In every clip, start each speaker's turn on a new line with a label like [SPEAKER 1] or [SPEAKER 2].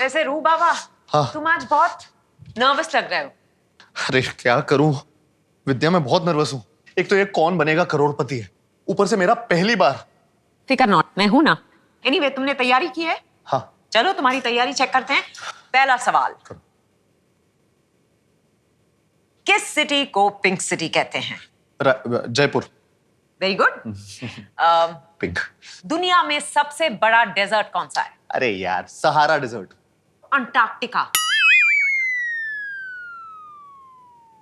[SPEAKER 1] वैसे रू बाबा,
[SPEAKER 2] हाँ।
[SPEAKER 1] तुम आज बहुत नर्वस लग रहे हो।
[SPEAKER 2] अरे क्या करूं विद्या, मैं बहुत नर्वस हूँ। एक तो ये कौन बनेगा करोड़पति है, ऊपर से मेरा पहली बार।
[SPEAKER 1] फिकर नॉट, मैं हूं ना। एनीवे, तुमने तैयारी की है?
[SPEAKER 2] हाँ।
[SPEAKER 1] चलो तुम्हारी तैयारी चेक करते हैं। पहला सवाल, किस सिटी को पिंक सिटी कहते हैं?
[SPEAKER 2] जयपुर।
[SPEAKER 1] Very good.
[SPEAKER 2] पिंक।
[SPEAKER 1] दुनिया में सबसे बड़ा डेजर्ट कौन सा है?
[SPEAKER 2] अरे यार, सहारा डिजर्ट।
[SPEAKER 1] अंटार्कटिका।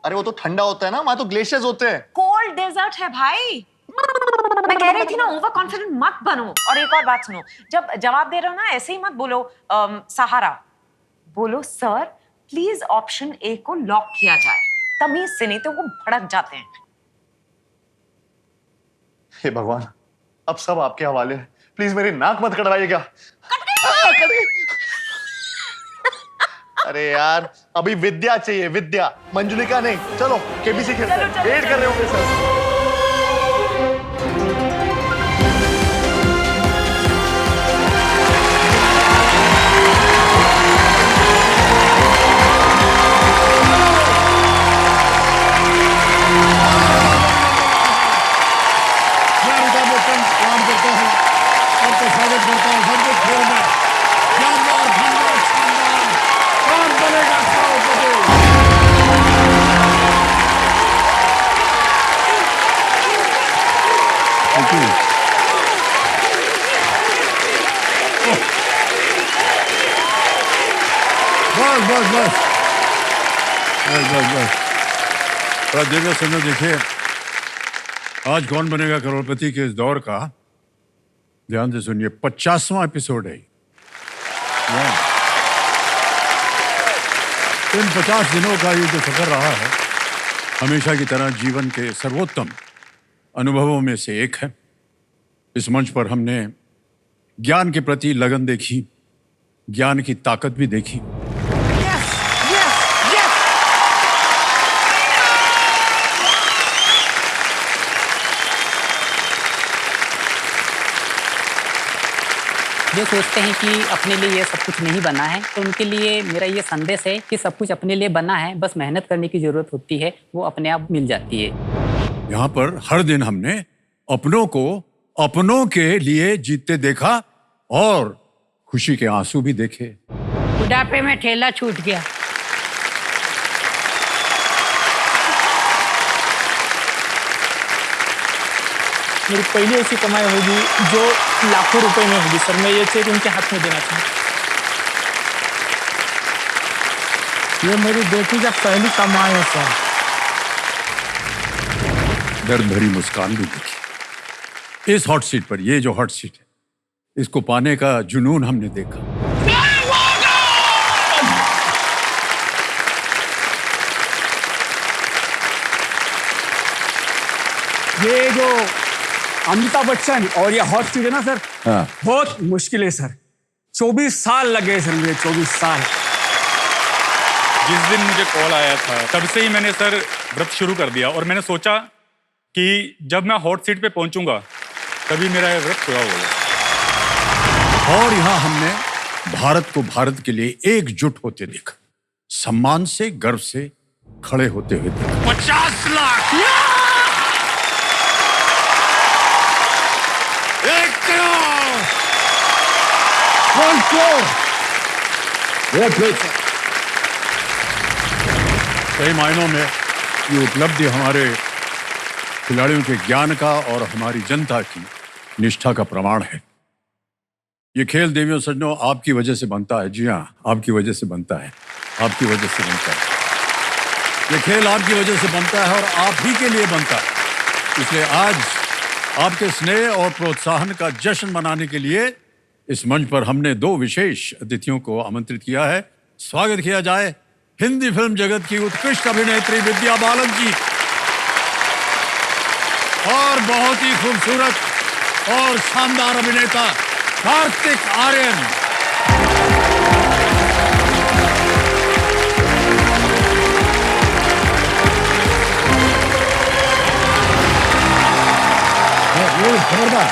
[SPEAKER 2] अरे वो तो ठंडा होता है ना, वहां तो ग्लेशियर्स होते हैं।
[SPEAKER 1] कोल्ड डेजर्ट है भाई। मैं कह रही थी ना, ओवर कॉन्फिडेंट मत बनो। और एक और बात सुनो, जब जवाब दे रहे हो ना, ऐसे ही मत बोलो सहारा। बोलो सर प्लीज ऑप्शन ए को लॉक किया जाए, तमीज से, नहीं तो वो भड़क जाते हैं।
[SPEAKER 2] हे भगवान, अब सब आपके हवाले है। प्लीज मेरी नाक मत कटवाइएगा। कट गई। अरे यार, अभी विद्या चाहिए, विद्या, मंजुलिका नहीं। चलो केबीसी खेलते हैं। वेट कर रहे होंगे सर।
[SPEAKER 3] स्वागत करता हूं सबके खेल में। शानदार, शानदार, शानदार। कौन बनेगा करोड़पति? बस बस बस बस बस बस थोड़ा देखो, सुनो, देखिए आज कौन बनेगा करोड़पति के इस दौर का ध्यान से सुनिए, 50वां एपिसोड है। इन 50 दिनों का ये जो सफर रहा है, हमेशा की तरह जीवन के सर्वोत्तम अनुभवों में से एक है। इस मंच पर हमने ज्ञान के प्रति लगन देखी, ज्ञान की ताकत भी देखी।
[SPEAKER 4] जो सोचते हैं कि अपने लिए ये सब कुछ नहीं बना है, तो उनके लिए मेरा ये संदेश है कि सब कुछ अपने लिए बना है, बस मेहनत करने की जरूरत होती है, वो अपने आप मिल जाती है।
[SPEAKER 3] यहाँ पर हर दिन हमने अपनों को अपनों के लिए जीतते देखा और खुशी के आंसू भी देखे।
[SPEAKER 4] बुढ़ापे में ठेला छूट गया।
[SPEAKER 5] मेरी पहली ऐसी कमाई होगी जो लाखों रुपए में होगी सर। मैं ये चेक उनके हाथ में देना चाहूँ। ये मेरी बेटी का पहली कमाई है सर।
[SPEAKER 3] दर्द भरी मुस्कान भी देखी इस हॉट सीट पर। ये जो हॉट सीट है, इसको पाने का जुनून हमने देखा।
[SPEAKER 5] ये जो अमिताभ बच्चन और ये हॉट सीट है ना सर,
[SPEAKER 3] हाँ।
[SPEAKER 5] बहुत मुश्किल है सर। 24 साल लगे सर मुझे, 24 साल।
[SPEAKER 6] जिस दिन मुझे कॉल आया था तब से ही मैंने सर व्रत शुरू कर दिया, और मैंने सोचा कि जब मैं हॉट सीट पे पहुंचूंगा तभी मेरा ये व्रत पूरा होगा।
[SPEAKER 3] और यहाँ हमने भारत को भारत के लिए एकजुट होते देखा, सम्मान से, गर्व से खड़े होते हुए देखा। 50 लाख, 1 करोड़, 1 करोड़। कई मायनों में ये उपलब्धि हमारे खिलाड़ियों के ज्ञान का और हमारी जनता की निष्ठा का प्रमाण है। ये खेल देवियों सज्जनों आपकी वजह से बनता है। जी हाँ, आपकी वजह से बनता है, आपकी वजह से बनता है। ये खेल आपकी वजह से बनता है और आप ही के लिए बनता है। इसलिए आज आपके स्नेह और प्रोत्साहन का जश्न मनाने के लिए इस मंच पर हमने 2 विशेष अतिथियों को आमंत्रित किया है। स्वागत किया जाए हिंदी फिल्म जगत की उत्कृष्ट अभिनेत्री विद्या बालन जी और बहुत ही खूबसूरत और शानदार अभिनेता कार्तिक आर्यन। खबरदार,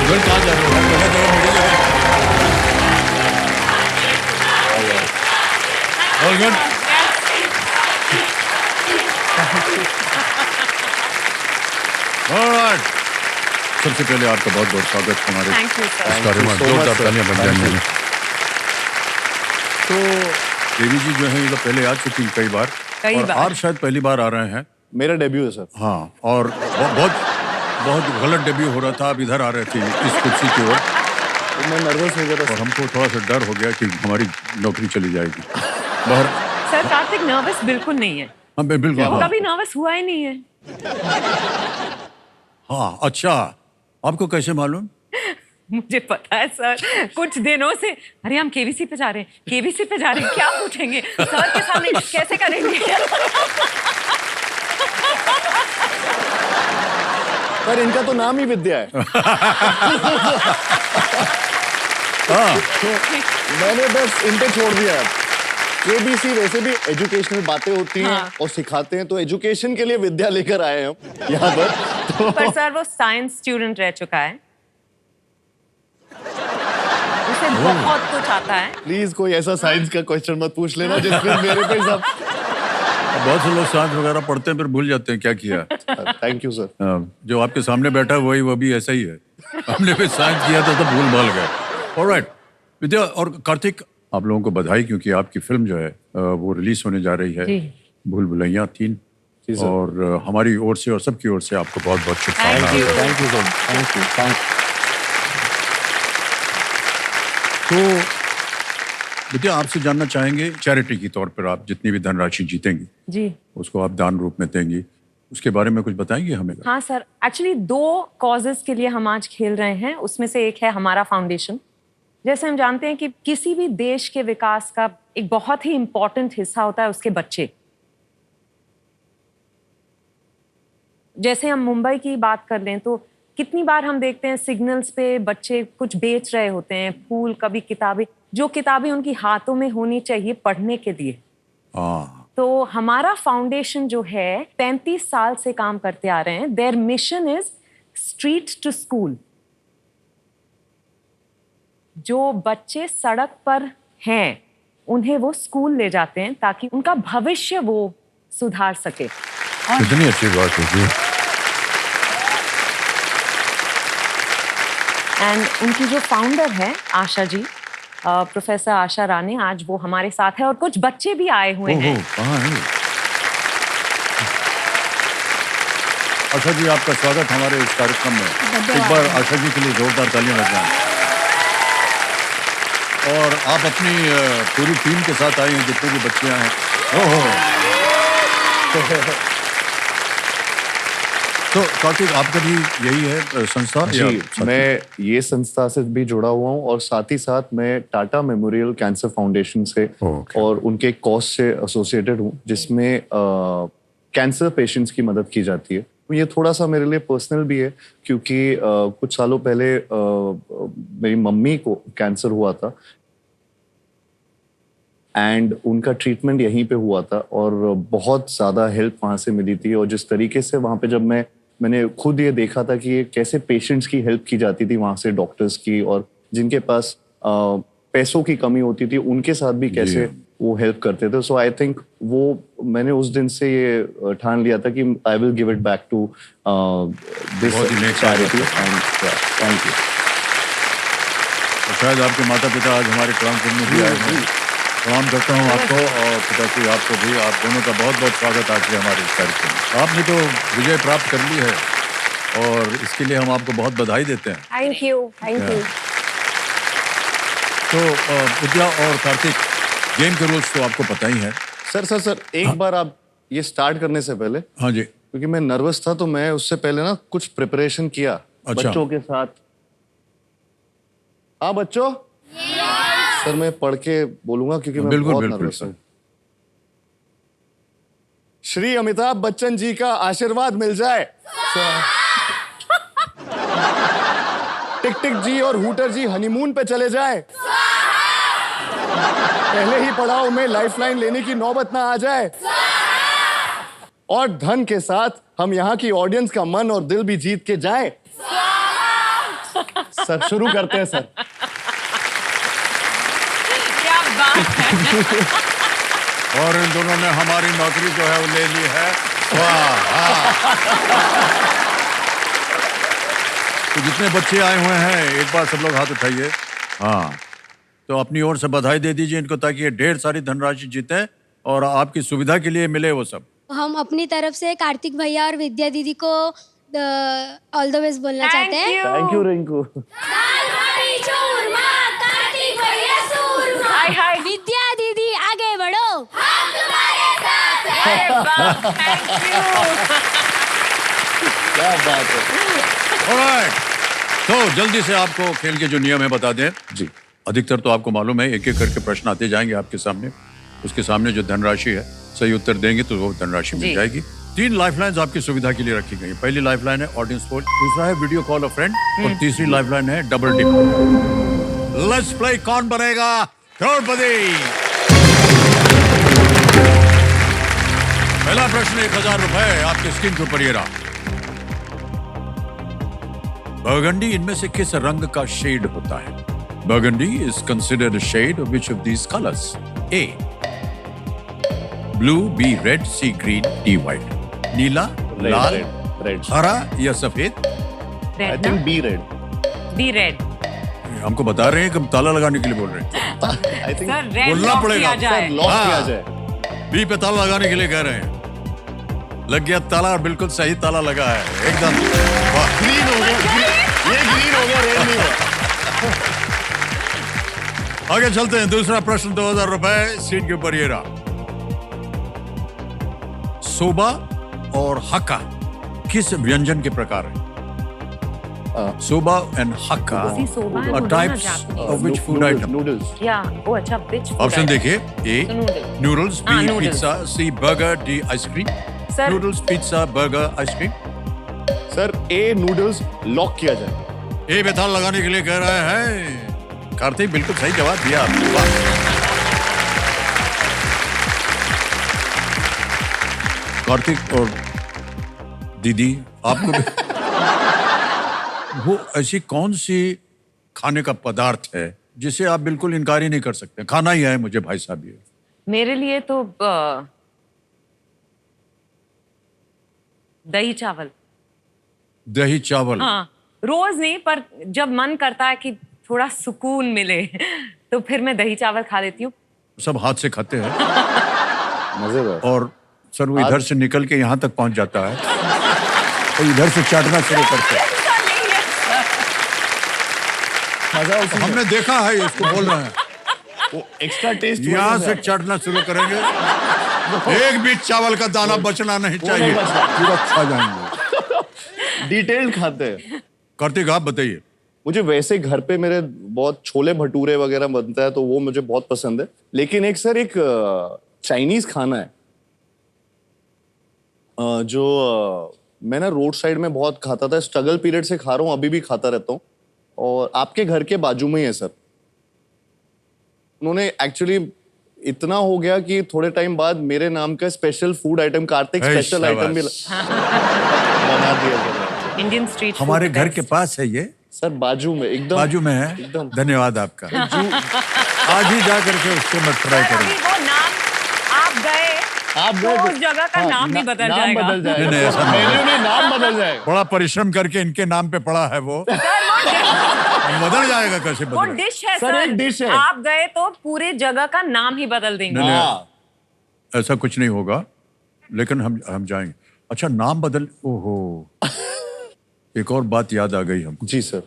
[SPEAKER 3] उधर कहाँ जा रहे हो? मेरी जगह। All good? All right. सबसे पहले आपका बहुत बहुत स्वागत हमारे
[SPEAKER 1] थैंक यू सर।
[SPEAKER 3] इस कार्य में। जोरदार तालियां बन जाएंगी। तो देवी जी जो है ये तो पहले आ चुकी हैं कई बार और
[SPEAKER 1] बार।
[SPEAKER 3] आप शायद पहली बार आ रहे हैं।
[SPEAKER 2] मेरा डेब्यू है सर।
[SPEAKER 3] हाँ, और बहुत बहुत गलत डेब्यू हो रहा था। आप इधर आ रहे थे इस कुर्सी की ओर
[SPEAKER 2] तो मैं नर्वस हो गया था
[SPEAKER 3] और हमको थोड़ा सा डर हो गया कि हमारी नौकरी चली जाएगी। बाहर
[SPEAKER 1] सर कार्तिक नर्वस बिल्कुल नहीं है,
[SPEAKER 3] हाँ बिल्कुल
[SPEAKER 1] वो
[SPEAKER 3] हाँ।
[SPEAKER 1] कभी नर्वस हुआ ही नहीं है।
[SPEAKER 3] हाँ अच्छा, आपको कैसे मालूम?
[SPEAKER 1] मुझे पता है सर, कुछ दिनों से। अरे हम केबीसी पे जा रहे हैं, केबीसी पे जा रहे हैं, क्या पूछेंगे सर के सामने, कैसे करेंगे?
[SPEAKER 2] पर इनका तो नाम ही विद्या है।
[SPEAKER 3] हाँ
[SPEAKER 2] तो मैंने बस इन पे छोड़ दिया है। केबीसी वैसे भी एजुकेशनल बातें होती हैं
[SPEAKER 1] हाँ।
[SPEAKER 2] और सिखाते हैं, तो एजुकेशन के लिए विद्या लेकर आए हैं हम यहाँ पर। तो
[SPEAKER 1] पर सर वो साइंस स्टूडेंट रह चुका है, उसे बहुत कुछ आता है।
[SPEAKER 2] प्लीज कोई ऐसा साइंस का क्वेश्चन मत पूछ लेना जिसमें मेरे पे सब।
[SPEAKER 3] बहुत से लोग साइंस वगैरह पढ़ते हैं फिर भूल जाते हैं क्या किया।
[SPEAKER 2] Thank you sir.
[SPEAKER 3] जो आपके सामने बैठा है वो भी ऐसा ही है। हमने भी साइंस किया था तो भूल भाल गए। ऑलराइट विद्या और कार्तिक, आप लोगों को बधाई क्योंकि आपकी फिल्म जो है वो रिलीज होने जा रही है, भूल भुलैया 3। और हमारी ओर से और सबकी ओर से आपको बहुत बहुत शुभकामनाएं।
[SPEAKER 1] Thank you.
[SPEAKER 2] Thank you sir. Thank you.
[SPEAKER 3] तो विद्या आपसे जानना चाहेंगे, चैरिटी के तौर पर आप जितनी भी धनराशि जीतेंगी
[SPEAKER 1] जी
[SPEAKER 3] उसको आप दान रूप में देंगी, उसके बारे में कुछ बताएंगे हमें?
[SPEAKER 1] हाँ सर, एक्चुअली 2 कॉजेस के लिए हम आज खेल रहे हैं। उसमें से एक है हमारा फाउंडेशन। जैसे हम जानते हैं कि किसी भी देश के विकास का एक बहुत ही इंपॉर्टेंट हिस्सा होता है उसके बच्चे। जैसे हम मुंबई की बात कर लें तो कितनी बार हम देखते हैं सिग्नल्स पे बच्चे कुछ बेच रहे होते हैं, फूल, कभी किताबें, जो किताबें उनकी हाथों में होनी चाहिए पढ़ने के लिए।
[SPEAKER 3] हाँ,
[SPEAKER 1] तो हमारा फाउंडेशन जो है 35 साल से काम करते आ रहे हैं। Their mission is street to school. जो बच्चे सड़क पर हैं उन्हें वो स्कूल ले जाते हैं ताकि उनका भविष्य वो सुधार सके।
[SPEAKER 3] कितनी अच्छी बात है जी।
[SPEAKER 1] एंड उनकी जो फाउंडर है आशा जी, प्रोफेसर आशा राणे, आज वो हमारे साथ है और कुछ बच्चे भी आए हुए हैं।
[SPEAKER 3] कहाँ है? आशा जी आपका स्वागत हमारे इस कार्यक्रम में। एक बार आशा जी के लिए जोरदार तालियां बजाएं। और आप अपनी पूरी टीम के साथ आए हैं, जितने भी बच्चे आए हैं। ओहो। तो कार्तिक आपका भी यही है संस्था?
[SPEAKER 2] जी, मैं ये संस्था से भी जुड़ा हुआ हूँ और साथ ही साथ मैं टाटा मेमोरियल कैंसर फाउंडेशन से और उनके कॉज से एसोसिएटेड हूँ, जिसमें कैंसर पेशेंट्स की मदद की जाती है। ये थोड़ा सा मेरे लिए पर्सनल भी है क्योंकि कुछ सालों पहले मेरी मम्मी को कैंसर हुआ था एंड उनका ट्रीटमेंट यहीं पे हुआ था और बहुत ज़्यादा हेल्प वहाँ से मिली थी। और जिस तरीके से वहाँ पे जब मैंने खुद ये देखा था कि कैसे पेशेंट्स की हेल्प की जाती थी वहाँ से, डॉक्टर्स की, और जिनके पास पैसों की कमी होती थी उनके साथ भी कैसे वो हेल्प करते थे। सो आई थिंक वो मैंने उस दिन से ये ठान लिया था कि I will give it back to this charity. Thank you.
[SPEAKER 3] शायद आपके माता पिता आज हमारे कार्यक्रम में भी आए हैं। प्रणाम करता हूँ आपको और पिताश्री आपको भी। आप दोनों का बहुत बहुत स्वागत आज के हमारे इस कार्यक्रम में। आपने तो विजय प्राप्त कर ली है और इसके लिए हम आपको बहुत बधाई देते हैं।
[SPEAKER 1] Thank you, thank you.
[SPEAKER 3] तो विद्या और कार्तिक, गेम के रूल्स तो आपको पता ही है।
[SPEAKER 2] सर एक बार आप ये स्टार्ट करने से पहले,
[SPEAKER 3] हाँ जी,
[SPEAKER 2] क्योंकि मैं नर्वस था तो मैं उससे पहले ना कुछ प्रिपरेशन किया बच्चों के साथ। हाँ बच्चों, सर मैं पढ़ के बोलूंगा क्योंकि मैं बहुत नर्वस हूँ। श्री अमिताभ बच्चन जी का आशीर्वाद मिल जाए। टिक टिक जी और हूटर जी हनीमून पे चले जाए। पहले ही पड़ाव में लाइफलाइन लेने की नौबत ना आ जाए। और धन के साथ हम यहाँ की ऑडियंस का मन और दिल भी जीत के जाए। सर शुरू करते हैं सर।
[SPEAKER 1] क्या बात है।
[SPEAKER 3] और इन दोनों ने हमारी नौकरी जो है वो ले ली है। वाह। तो जितने बच्चे आए हुए हैं एक बार सब लोग हाथ उठाइए। हाँ, तो अपनी ओर से बधाई दे दीजिए इनको ताकि ये ढेर सारी धनराशि जीते और आपकी सुविधा के लिए मिले वो सब।
[SPEAKER 7] हम अपनी तरफ से कार्तिक भैया और विद्या दीदी को ऑल द बेस्ट बोलना चाहते हैं।
[SPEAKER 2] Thank you Rinku.
[SPEAKER 1] Hi hi.
[SPEAKER 7] Vidya दीदी आगे बढ़ो, हम तुम्हारे साथ
[SPEAKER 1] अरे वाह, थैंक यू।
[SPEAKER 2] क्या बात है।
[SPEAKER 3] ऑलराइट, तो जल्दी से आपको खेल के जो नियम है बता दें।
[SPEAKER 2] जी
[SPEAKER 3] अधिकतर तो आपको मालूम है, एक एक करके प्रश्न आते जाएंगे आपके सामने। उसके सामने जो धनराशि है सही उत्तर देंगे तो वो धनराशि मिल जाएगी। 3 लाइफलाइंस आपकी सुविधा के लिए रखी गई। पहली लाइफलाइन है ऑडियंस पोल, दूसरा है वीडियो कॉल अ फ्रेंड और तीसरी लाइफलाइन है डबल डिप। लेट्स प्ले कौन बनेगा करोड़पति। पहला प्रश्न 1000 रुपए आपके स्क्रीन के ऊपर ये रहा। बर्गंडी इनमें से किस रंग का शेड होता है? Burgundy is considered a shade of which of these colors? A. Blue, B. Red, C. Green, D. White. नीला, लाल,
[SPEAKER 2] रेड।
[SPEAKER 3] हरा या सफेद?
[SPEAKER 2] I
[SPEAKER 1] red
[SPEAKER 2] think B red.
[SPEAKER 1] B red.
[SPEAKER 3] हमको बता रहे हैं कि हम ताला लगाने के लिए बोल रहे हैं।
[SPEAKER 2] आई थिंक
[SPEAKER 1] सर रेड
[SPEAKER 3] बोलना
[SPEAKER 1] लॉक
[SPEAKER 3] पड़ेगा।
[SPEAKER 1] किया जाए।
[SPEAKER 2] लॉक
[SPEAKER 3] हाँ।
[SPEAKER 2] किया जाए।
[SPEAKER 3] बी पे ताला लगाने के लिए कह रहे हैं। लग गया ताला और बिल्कुल सही ताला लगा है एकदम। वाह।
[SPEAKER 2] ग्रीन हो गया, ये ग्रीन हो गया, रेड नहीं हुआ।
[SPEAKER 3] आगे चलते हैं। दूसरा प्रश्न 2000 रुपए सीट के ऊपर ये रहा। सोबा और हक्का किस व्यंजन के प्रकार है? Soba and hakka
[SPEAKER 1] See, soba and
[SPEAKER 3] are
[SPEAKER 1] udon
[SPEAKER 3] types
[SPEAKER 1] are Japanese.
[SPEAKER 3] of which food item?
[SPEAKER 2] Noodles.
[SPEAKER 1] या ओ अच्छा, which food
[SPEAKER 3] ऑप्शन
[SPEAKER 1] item?
[SPEAKER 3] देखिए। A
[SPEAKER 1] So noodles.
[SPEAKER 3] नूडल्स,
[SPEAKER 1] हाँ,
[SPEAKER 3] B
[SPEAKER 1] noodles.
[SPEAKER 3] Pizza, C burger, D ice cream.
[SPEAKER 1] Sir
[SPEAKER 3] noodles, pizza, burger, ice cream.
[SPEAKER 2] Sir A noodles lock किया जाए।
[SPEAKER 3] ए पे ताला लगाने के लिए कह रहे हैं कार्तिक। बिल्कुल सही जवाब दिया आपने। वाह। कार्तिक और दीदी आपको भी वो ऐसी कौन सी खाने का पदार्थ है जिसे आप बिल्कुल इनकार ही नहीं कर सकते? खाना ही है मुझे भाई साहब ये।
[SPEAKER 1] मेरे लिए तो दही चावल।
[SPEAKER 3] दही चावल।
[SPEAKER 1] हाँ, रोज नहीं पर जब मन करता है कि थोड़ा सुकून मिले तो फिर मैं दही चावल खा लेती हूँ।
[SPEAKER 3] सब हाथ से खाते हैं
[SPEAKER 2] मजेदार।
[SPEAKER 3] और सर वो इधर से निकल के यहाँ तक पहुंच जाता है और इधर से चाटना शुरू करते हैं।
[SPEAKER 2] मजा
[SPEAKER 3] तो हमने देखा है इसको बोल रहे हैं।
[SPEAKER 2] वो एक्स्ट्रा टेस्ट
[SPEAKER 3] यहाँ से चाटना शुरू करेंगे, एक भी चावल का दाना बचना नहीं चाहिए, पूरा खा जाएंगे।
[SPEAKER 2] डिटेल खाते हैं।
[SPEAKER 3] कार्तिक आप बताइए।
[SPEAKER 2] मुझे वैसे घर पे मेरे बहुत छोले भटूरे वगैरह बनता है तो वो मुझे बहुत पसंद है। लेकिन एक सर एक चाइनीज खाना है जो मैं ना रोड साइड में बहुत खाता था। स्ट्रगल पीरियड से खा रहा हूँ, अभी भी खाता रहता हूँ। और आपके घर के बाजू में ही है सर। उन्होंने एक्चुअली इतना हो गया कि थोड़े टाइम बाद मेरे नाम का special food item, Kartik special item भी बना दिया सर।
[SPEAKER 1] इंडियन स्ट्रीट फूड
[SPEAKER 3] हमारे घर के पास है ये,
[SPEAKER 2] सर बाजू में एकदम
[SPEAKER 3] बाजू में है।
[SPEAKER 2] एकदम।
[SPEAKER 3] धन्यवाद आपका। आज ही जा करके उसको मैं ट्राई
[SPEAKER 1] अभी
[SPEAKER 3] करूंगा।
[SPEAKER 1] वो नाम आप गए तो उस जगह का नाम भी बदल जाएगा।
[SPEAKER 2] बदल जाएगा।
[SPEAKER 3] नहीं, ऐसा नहीं।
[SPEAKER 2] मेन्यू में नाम बदल जाएगा।
[SPEAKER 3] बड़ा परिश्रम करके इनके नाम पे पड़ा है वो, बदल जाएगा कैसे
[SPEAKER 1] वो
[SPEAKER 3] बदल?
[SPEAKER 1] डिश है
[SPEAKER 2] सर, एक डिश है।
[SPEAKER 1] आप गए तो पूरे जगह का नाम ही बदल देंगे।
[SPEAKER 3] नहीं,
[SPEAKER 2] हाँ।
[SPEAKER 3] ऐसा कुछ नहीं होगा, लेकिन हम जाएंगे। अच्छा नाम बदल, ओहो एक और बात याद आ गई हमको।
[SPEAKER 2] जी सर।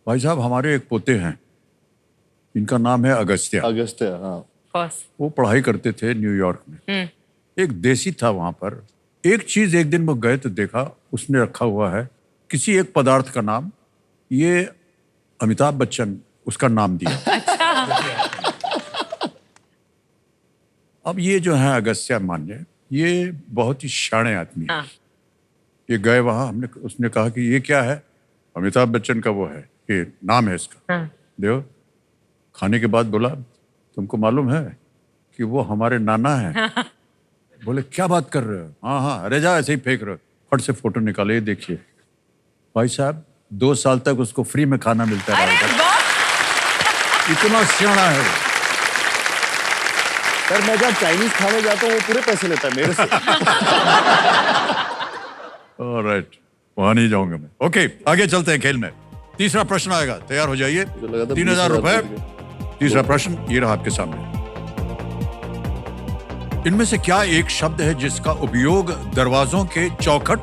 [SPEAKER 3] भाई साहब हमारे एक पोते हैं, इनका नाम है अगस्त्य।
[SPEAKER 2] अगस्त है, हाँ।
[SPEAKER 1] फर्स्ट
[SPEAKER 3] वो पढ़ाई करते थे न्यूयॉर्क में। एक देसी था वहां पर। एक चीज एक दिन वो गए तो देखा उसने रखा हुआ है किसी एक पदार्थ का नाम, ये अमिताभ बच्चन उसका नाम दिया। अब ये जो है अगस्त्य मान्य, ये बहुत ही शाणे आदमी है।
[SPEAKER 1] हाँ।
[SPEAKER 3] ये गए वहां, हमने उसने कहा कि ये क्या है? अमिताभ बच्चन का वो है, ये नाम है इसका।
[SPEAKER 1] हाँ।
[SPEAKER 3] देखो खाने के बाद बोला तुमको मालूम है कि वो हमारे नाना है। बोले क्या बात कर रहे हो? हाँ हाँ, अरे जा, ऐसे ही फेंक रहे हो। फट से फोटो निकाले, ये देखिए भाई साहब 2 साल तक उसको फ्री में खाना मिलता
[SPEAKER 1] अरे
[SPEAKER 3] रहेगा।
[SPEAKER 1] वाह,
[SPEAKER 3] इतना सियाना है वो।
[SPEAKER 2] सर मैं जहाँ चाइनीज खाने जाता हूँ वो पूरे पैसे लेता है मेरे से।
[SPEAKER 3] ऑलराइट, वहां नहीं जाऊंगा मैं। ओके, आगे चलते हैं खेल में। तीसरा प्रश्न आएगा, तैयार हो जाइए।
[SPEAKER 2] मुझे लगा था
[SPEAKER 3] 3000
[SPEAKER 2] 20,000
[SPEAKER 3] रुपए। तीसरा प्रश्न ये रहा आपके सामने। इनमें से क्या एक शब्द है जिसका उपयोग दरवाजों के चौखट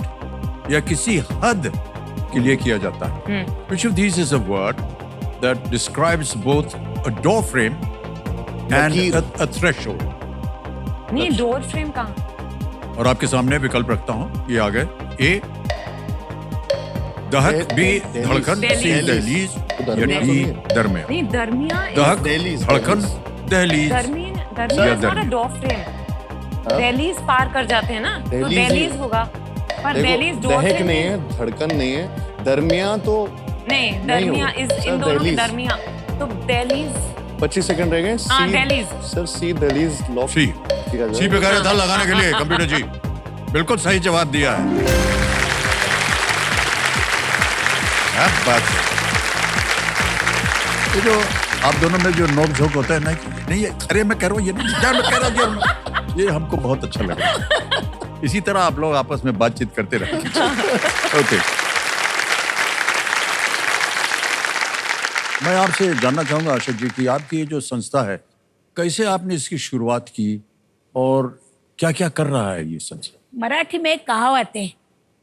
[SPEAKER 3] या किसी हद के लिए किया जाता है? Which of these is a word that describes both a door frame and
[SPEAKER 2] लकीर।
[SPEAKER 3] a threshold?
[SPEAKER 1] नहीं डोर फ्रेम कहाँ?
[SPEAKER 3] और आपके सामने विकल्प रखता हूं, ये आ गए। ए दहक, बी
[SPEAKER 2] दहलीज।
[SPEAKER 3] धड़कन, सी
[SPEAKER 1] दहलीज।
[SPEAKER 3] दहलीज
[SPEAKER 2] तो
[SPEAKER 3] या
[SPEAKER 2] दरमियान तो
[SPEAKER 3] डी
[SPEAKER 2] नहीं है।
[SPEAKER 3] दरमियान।
[SPEAKER 1] नहीं दरमिया
[SPEAKER 3] दहक,
[SPEAKER 2] दहलीज,
[SPEAKER 3] धड़कन, दहलीज।
[SPEAKER 1] दरमियान
[SPEAKER 3] या
[SPEAKER 1] दरमियान इज नॉट अ
[SPEAKER 3] दरमियान।
[SPEAKER 1] Door frame. दहलीज पार कर जाते हैं ना, तो
[SPEAKER 2] दहलीज ही-
[SPEAKER 1] दहलीज होगा। पर दहलीज
[SPEAKER 2] देखो
[SPEAKER 1] डोर
[SPEAKER 2] दहक
[SPEAKER 1] फ्रेम
[SPEAKER 2] नहीं है, धड़कन नहीं है, दरमियान तो
[SPEAKER 1] नहीं,
[SPEAKER 2] नहीं
[SPEAKER 1] दरमिया
[SPEAKER 2] होगा।
[SPEAKER 1] इस
[SPEAKER 2] सर,
[SPEAKER 1] इन दोनों के
[SPEAKER 2] दहलीज।
[SPEAKER 1] दरमिया। तो दहलीज
[SPEAKER 2] 25 सेकंड रह गए।
[SPEAKER 1] हाँ,
[SPEAKER 2] सी
[SPEAKER 1] दहलीज।
[SPEAKER 2] सर, सी दहलीज लॉक
[SPEAKER 3] सी
[SPEAKER 2] किया जाए।
[SPEAKER 3] सी पे कह रहे था लगाने के लिए कंप्यूटर जी। बिल्कुल सही जवाब दिया है। क्या बात है। ये जो आप दोनों में जो नोक झोंक होता है ना, कि नहीं ये अरे मैं कह रहा हूँ, ये नहीं क्या मैं कह रहा हूँ, ये हमको बहुत अच्छा लग रहा है। इसी तरह आप लोग आपस में बातचीत करते रहे। ओके, मैं आपसे जानना चाहूंगा अशोक जी की आपकी ये जो संस्था है, कैसे आपने इसकी शुरुआत की और क्या क्या कर रहा है ये संस्था?
[SPEAKER 8] मराठी में एक कहावत आहे,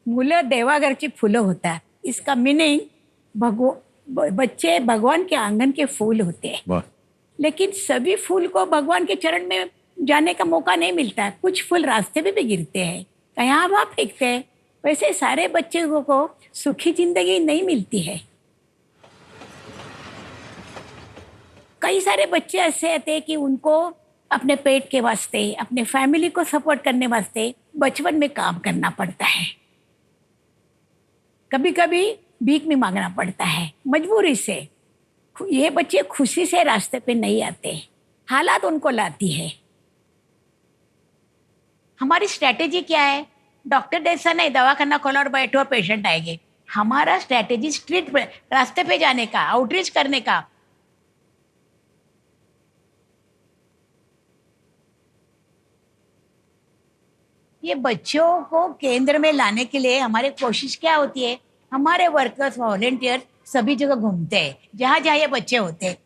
[SPEAKER 8] मुलं देवाघरची फुलं होतात. इसका मीनिंग बच्चे भगवान के आंगन के फूल होते हैं,
[SPEAKER 3] वाह,
[SPEAKER 8] लेकिन सभी फूल को भगवान के चरण में जाने का मौका नहीं मिलता है. कुछ फूल रास्ते में भी गिरते हैं, कहीं वहाँ फेंकते हैं. वैसे सारे बच्चों को सुखी जिंदगी नहीं मिलती है. कई सारे बच्चे ऐसे आते हैं कि उनको अपने पेट के वास्ते, अपने फैमिली को सपोर्ट करने वास्ते बचपन में काम करना पड़ता है. कभी कभी भीख भी मांगना पड़ता है मजबूरी से. ये बच्चे खुशी से रास्ते पे नहीं आते, हालात उनको लाती है. हमारी स्ट्रैटेजी क्या है? डॉक्टर जैसा नहीं दवाखाना खोला और बैठो और पेशेंट आएंगे. हमारा स्ट्रैटेजी स्ट्रीट पे रास्ते पे जाने का, आउटरीच करने का. ये बच्चों को केंद्र में लाने के लिए हमारी कोशिश क्या होती है? हमारे वर्कर्स वॉलेंटियर सभी जगह घूमते हैं, जहाँ जहाँ ये बच्चे होते हैं.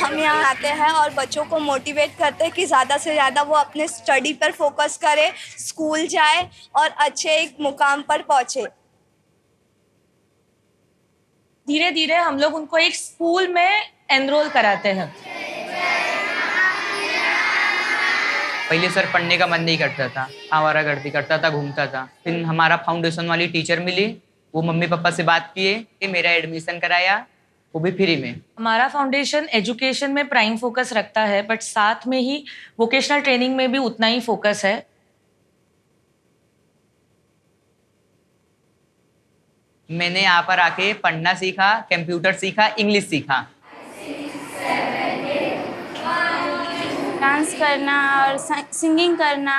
[SPEAKER 9] हम यहाँ आते हैं और बच्चों को मोटिवेट करते हैं कि ज़्यादा से ज़्यादा वो अपने स्टडी पर फोकस करे, स्कूल जाए और अच्छे एक मुकाम पर पहुँचे.
[SPEAKER 10] धीरे धीरे हम लोग उनको एक स्कूल में एनरोल कराते हैं.
[SPEAKER 11] पहले सर पढ़ने का मन नहीं करता था, आवारागर्दी करता था, घूमता था. फिर हमारा फाउंडेशन वाली टीचर मिली, वो मम्मी पापा से बात किए कि मेरा एडमिशन कराया, वो भी फ्री में.
[SPEAKER 10] हमारा फाउंडेशन एजुकेशन में प्राइम फोकस रखता है, बट साथ में ही वोकेशनल ट्रेनिंग में भी उतना ही फोकस है.
[SPEAKER 11] मैंने यहाँ पर आके पढ़ना सीखा, कंप्यूटर सीखा, इंग्लिश सीखा.
[SPEAKER 9] डांस करना और सिंगिंग करना,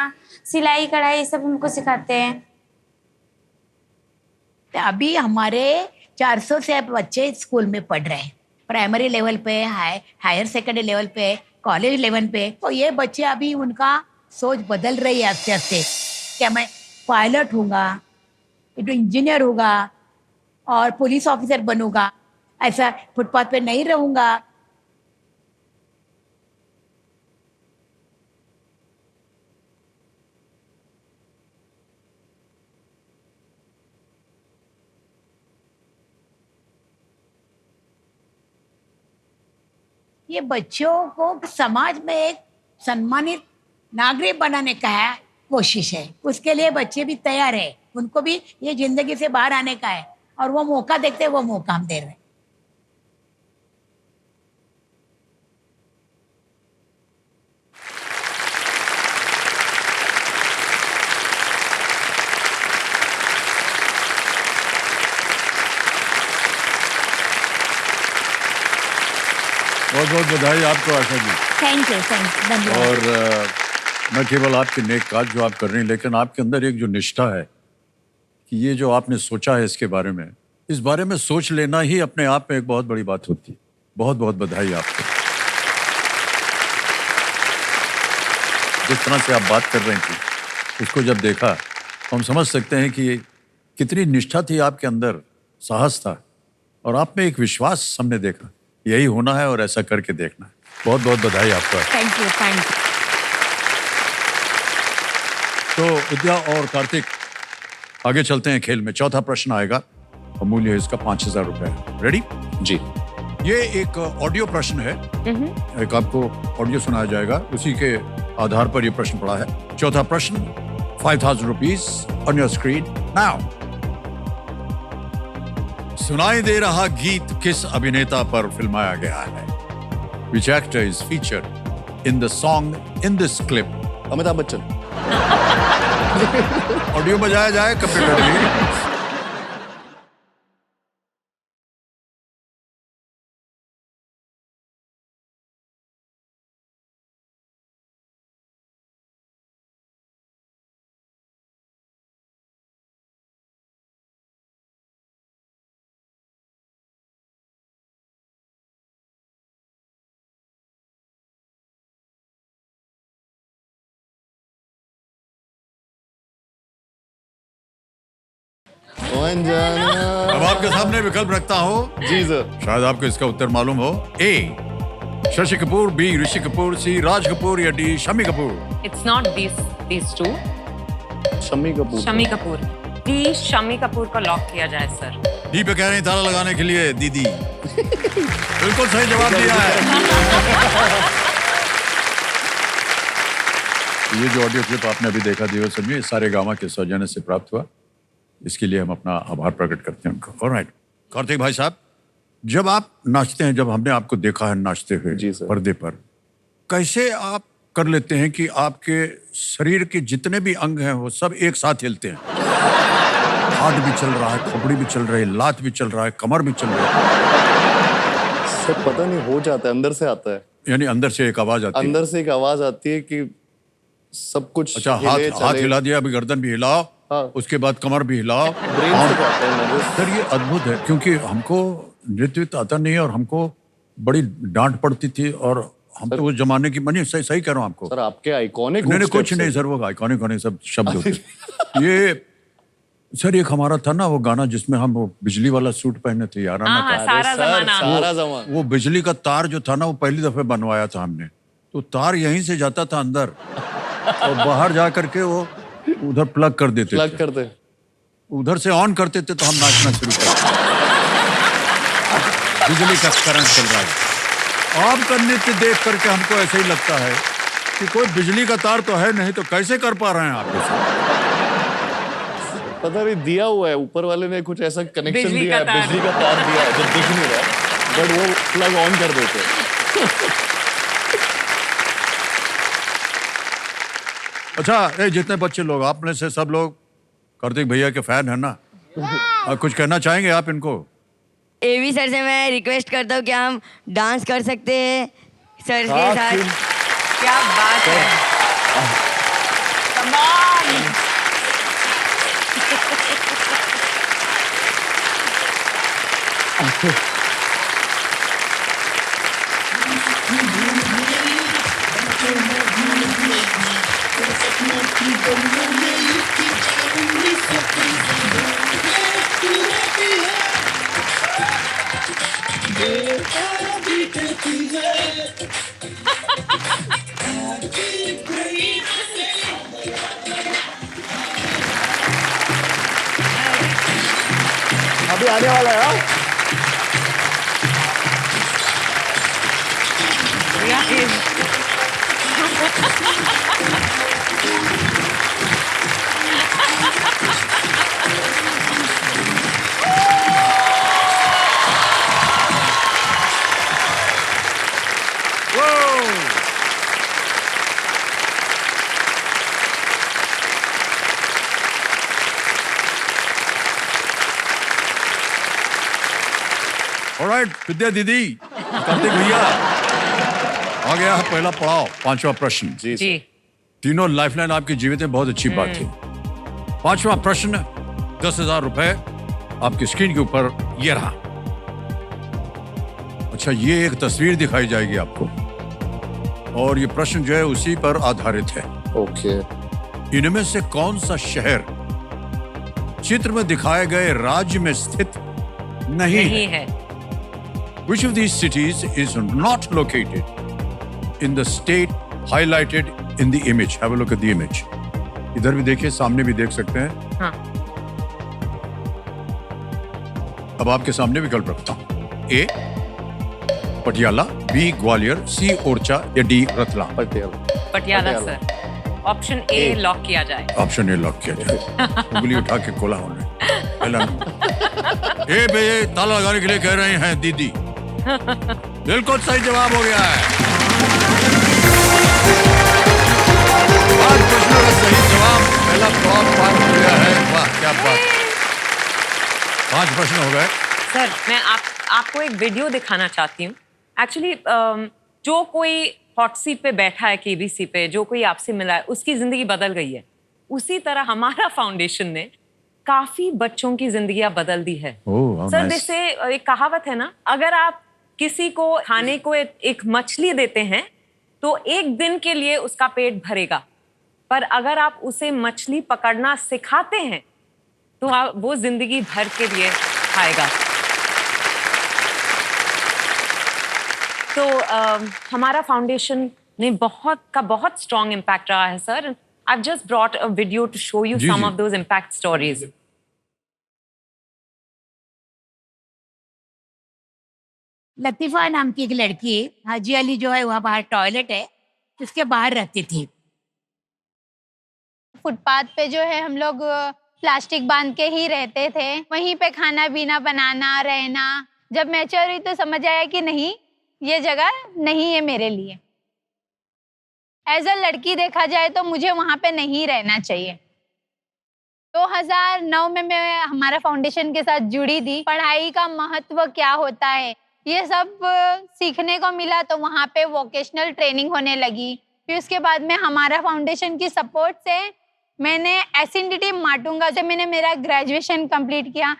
[SPEAKER 9] सिलाई कढ़ाई, ये सब हमको सिखाते हैं.
[SPEAKER 8] अभी हमारे 400 से बच्चे स्कूल में पढ़ रहे हैं, प्राइमरी लेवल पे, हायर सेकेंडरी लेवल पे, कॉलेज लेवल पे. तो ये बच्चे अभी उनका सोच बदल रही है आस्ते आस्ते. क्या मैं पायलट हूँगा, इंजीनियर होगा और पुलिस ऑफिसर बनूंगा, ऐसा फुटपाथ पे नहीं रहूंगा. ये बच्चों को समाज में एक सम्मानित नागरिक बनाने का है कोशिश है. उसके लिए बच्चे भी तैयार है, उनको भी ये जिंदगी से बाहर आने का है और वो मौका देखते हैं, वो मौका हम दे रहे हैं.
[SPEAKER 3] बहुत बहुत बधाई आपको आशा जी।
[SPEAKER 8] थैंक यू धन्यवाद।
[SPEAKER 3] और न केवल आपके नेक काज जो आप कर रही हैं, लेकिन आपके अंदर एक जो निष्ठा है कि ये जो आपने सोचा है इसके बारे में, इस बारे में सोच लेना ही अपने आप में एक बहुत बड़ी बात होती है। बहुत बहुत बधाई आपको। जिस तरह से आप बात कर रही थी उसको जब देखा तो हम समझ सकते हैं कि कितनी निष्ठा थी आपके अंदर, साहस था, और आप में एक विश्वास हमने देखा। यही होना है और ऐसा करके देखना है। बहुत बहुत बधाई आपको।
[SPEAKER 8] Thank you.
[SPEAKER 3] तो विद्या और कार्तिक आगे चलते हैं खेल में। चौथा प्रश्न आएगा और मूल्य है इसका 5,000 रुपए। रेडी?
[SPEAKER 2] जी।
[SPEAKER 3] ये एक ऑडियो प्रश्न है। एक आपको ऑडियो सुनाया जाएगा, उसी के आधार पर ये प्रश्न पड़ा है। चौथा प्रश्न, 5,000 rupees on your screen now. सुनाई दे रहा गीत किस अभिनेता पर फिल्माया गया है? Which actor is featured in the song in this clip?
[SPEAKER 2] Amitabh Bachchan.
[SPEAKER 3] Audio बजाया जाए कंप्यूटर में।
[SPEAKER 2] कौन जाना।
[SPEAKER 3] अब आपके सामने विकल्प रखता हूं।
[SPEAKER 2] जी सर।
[SPEAKER 3] शायद आपको इसका उत्तर मालूम हो। ए शशि कपूर, बी ऋषि कपूर, सी राज कपूर या D Shammi Kapoor.
[SPEAKER 1] It's not these two.
[SPEAKER 2] Shammi Kapoor.
[SPEAKER 1] Shammi Kapoor. D Shammi Kapoor को लॉक किया जाए सर।
[SPEAKER 3] डी पे कह रही ताला लगाने के लिए दीदी। बिल्कुल सही जवाब दिया है। ये जो ऑडियो क्लिप आपने अभी देखा दियो समझिए सारे गामा के सौजन्य से प्राप्त हुआ। इसके लिए हम अपना आभार प्रकट करते हैं उनको। ऑलराइट कार्तिक भाई साहब, जब आप नाचते हैं, जब हमने आपको देखा है नाचते हुए पर्दे पर, कैसे आप कर लेते हैं कि आपके शरीर के जितने भी अंग हैं वो सब एक साथ हिलते हैं? हाथ भी चल रहा है, खोपड़ी भी चल रही है, लात भी चल रहा है, कमर भी चल रही है।
[SPEAKER 2] सब पता नहीं हो जाता है, अंदर से आता है।
[SPEAKER 3] यानी अंदर से एक आवाज आती है।
[SPEAKER 2] अंदर से एक आवाज आती है कि सब कुछ।
[SPEAKER 3] अच्छा, हाथ हिला दिया, अभी गर्दन भी हिलाओ। हाँ। उसके बाद कमर भी हिलाओ। सर ये अद्भुत है, क्योंकि हमको नृत्य आता नहीं है और हमको बड़ी डांट पड़ती थी, और हम तो उस जमाने की मनी सही कह रहा हूँ आपको।
[SPEAKER 2] सर आपके आइकॉनिक।
[SPEAKER 3] नहीं कुछ नहीं सर, वो आइकॉनिक सब शब्द होते। ये सर एक हमारा था ना वो गाना जिसमें हम वो बिजली वाला सूट पहने थे, याराना का।
[SPEAKER 2] सारा जमाना।
[SPEAKER 3] वो बिजली का तार जो था ना वो पहली दफे बनवाया था हमने, तो तार यहीं से जाता था अंदर और बाहर जा करके वो उधर प्लग कर देते थे। उधर से ऑन करते थे तो हम नाचना शुरू करते। बिजली का करंट चल रहा है। आपका नृत्य देख करके हमको ऐसे ही लगता है कि कोई बिजली का तार तो है नहीं, तो कैसे कर पा रहे हैं आप?
[SPEAKER 2] पता नहीं दिया हुआ है, ऊपर वाले ने कुछ ऐसा कनेक्शन दिया है, बिजली का तार दिया है जो दिख नहीं रहा, बट वो प्लग ऑन कर देते।
[SPEAKER 3] अच्छा, जितने बच्चे लोग आप में से सब लोग कार्तिक भैया के फैन है ना? कुछ कहना चाहेंगे आप इनको?
[SPEAKER 12] एवी सर से मैं रिक्वेस्ट करता हूँ कि हम डांस कर सकते हैं सर के साथ।
[SPEAKER 1] क्या बात है। Come on.
[SPEAKER 2] अभी आने वाला है।
[SPEAKER 3] ऑलराइट विद्या दीदी, कार्तिक भैया, आ गया है पहला पड़ाव, 5वां प्रश्न।
[SPEAKER 2] जी
[SPEAKER 1] जी
[SPEAKER 3] तीनों लाइफलाइन आपके जीवित है, बहुत अच्छी बात है। 5वां प्रश्न, 10,000 रुपए आपकी स्क्रीन के ऊपर ये रहा। अच्छा, ये एक तस्वीर दिखाई जाएगी आपको और ये प्रश्न जो है उसी पर आधारित है।
[SPEAKER 2] ओके।
[SPEAKER 3] इनमें से कौन सा शहर चित्र में दिखाए गए राज्य में स्थित नहीं है? Which of these cities is not located in the state highlighted in the image? Have a look at the image. इधर भी देखिए, सामने भी देख सकते हैं।
[SPEAKER 1] हाँ।
[SPEAKER 3] अब आपके सामने विकल्प रखता हूं। ए पटियाला, बी ग्वालियर, सी ओरछा या D Ratlam.
[SPEAKER 1] Patiala sir. Option A lock किया जाए।
[SPEAKER 3] ऑप्शन ए लॉक किया जाए। उंगली उठा के खोला उन्होंने। पहला ए पे ताला लगाने के लिए कह रहे हैं दीदी। बिल्कुल सही जवाब हो गया है। 5 प्रश्नों का सही जवाब, पहला पड़ाव पार हो गया है। वाह क्या बात। 5 प्रश्न हो गए।
[SPEAKER 1] सर मैं आपको एक वीडियो दिखाना चाहती हूँ। एक्चुअली जो कोई हॉट सीट पे बैठा है केबीसी पे, जो कोई आपसे मिला है, उसकी जिंदगी बदल गई है। उसी तरह हमारा फाउंडेशन ने काफी बच्चों की जिंदगियां बदल दी है। सर जैसे एक कहावत है ना, अगर आप किसी को खाने को एक मछली देते हैं तो एक दिन के लिए उसका पेट भरेगा, पर अगर आप उसे मछली पकड़ना सिखाते हैं तो वो जिंदगी भर के लिए खाएगा। तो हमारा फाउंडेशन ने बहुत स्ट्रॉन्ग इम्पैक्ट रहा है sir. I've just brought a video to show you some of those impact stories.
[SPEAKER 8] लतीफा नाम की एक लड़की हाजी अली जो है वहाँ बाहर टॉयलेट है उसके बाहर रहती थी।
[SPEAKER 7] फुटपाथ पे जो है हम लोग प्लास्टिक बांध के ही रहते थे, वहीं पे खाना पीना बनाना रहना। जब मैच्योर हुई तो समझ आया कि नहीं, ये जगह नहीं है मेरे लिए। एज अ लड़की देखा जाए तो मुझे वहाँ पे नहीं रहना चाहिए। 2009 में मैं हमारा फाउंडेशन के साथ जुड़ी थी। पढ़ाई का महत्व क्या होता है ये सब सीखने को मिला, तो वहाँ पे वोकेशनल ट्रेनिंग होने लगी। फिर उसके बाद में हमारा फाउंडेशन की सपोर्ट से मैंने एसएनडीटी माटुंगा से मैंने मेरा ग्रेजुएशन कंप्लीट किया।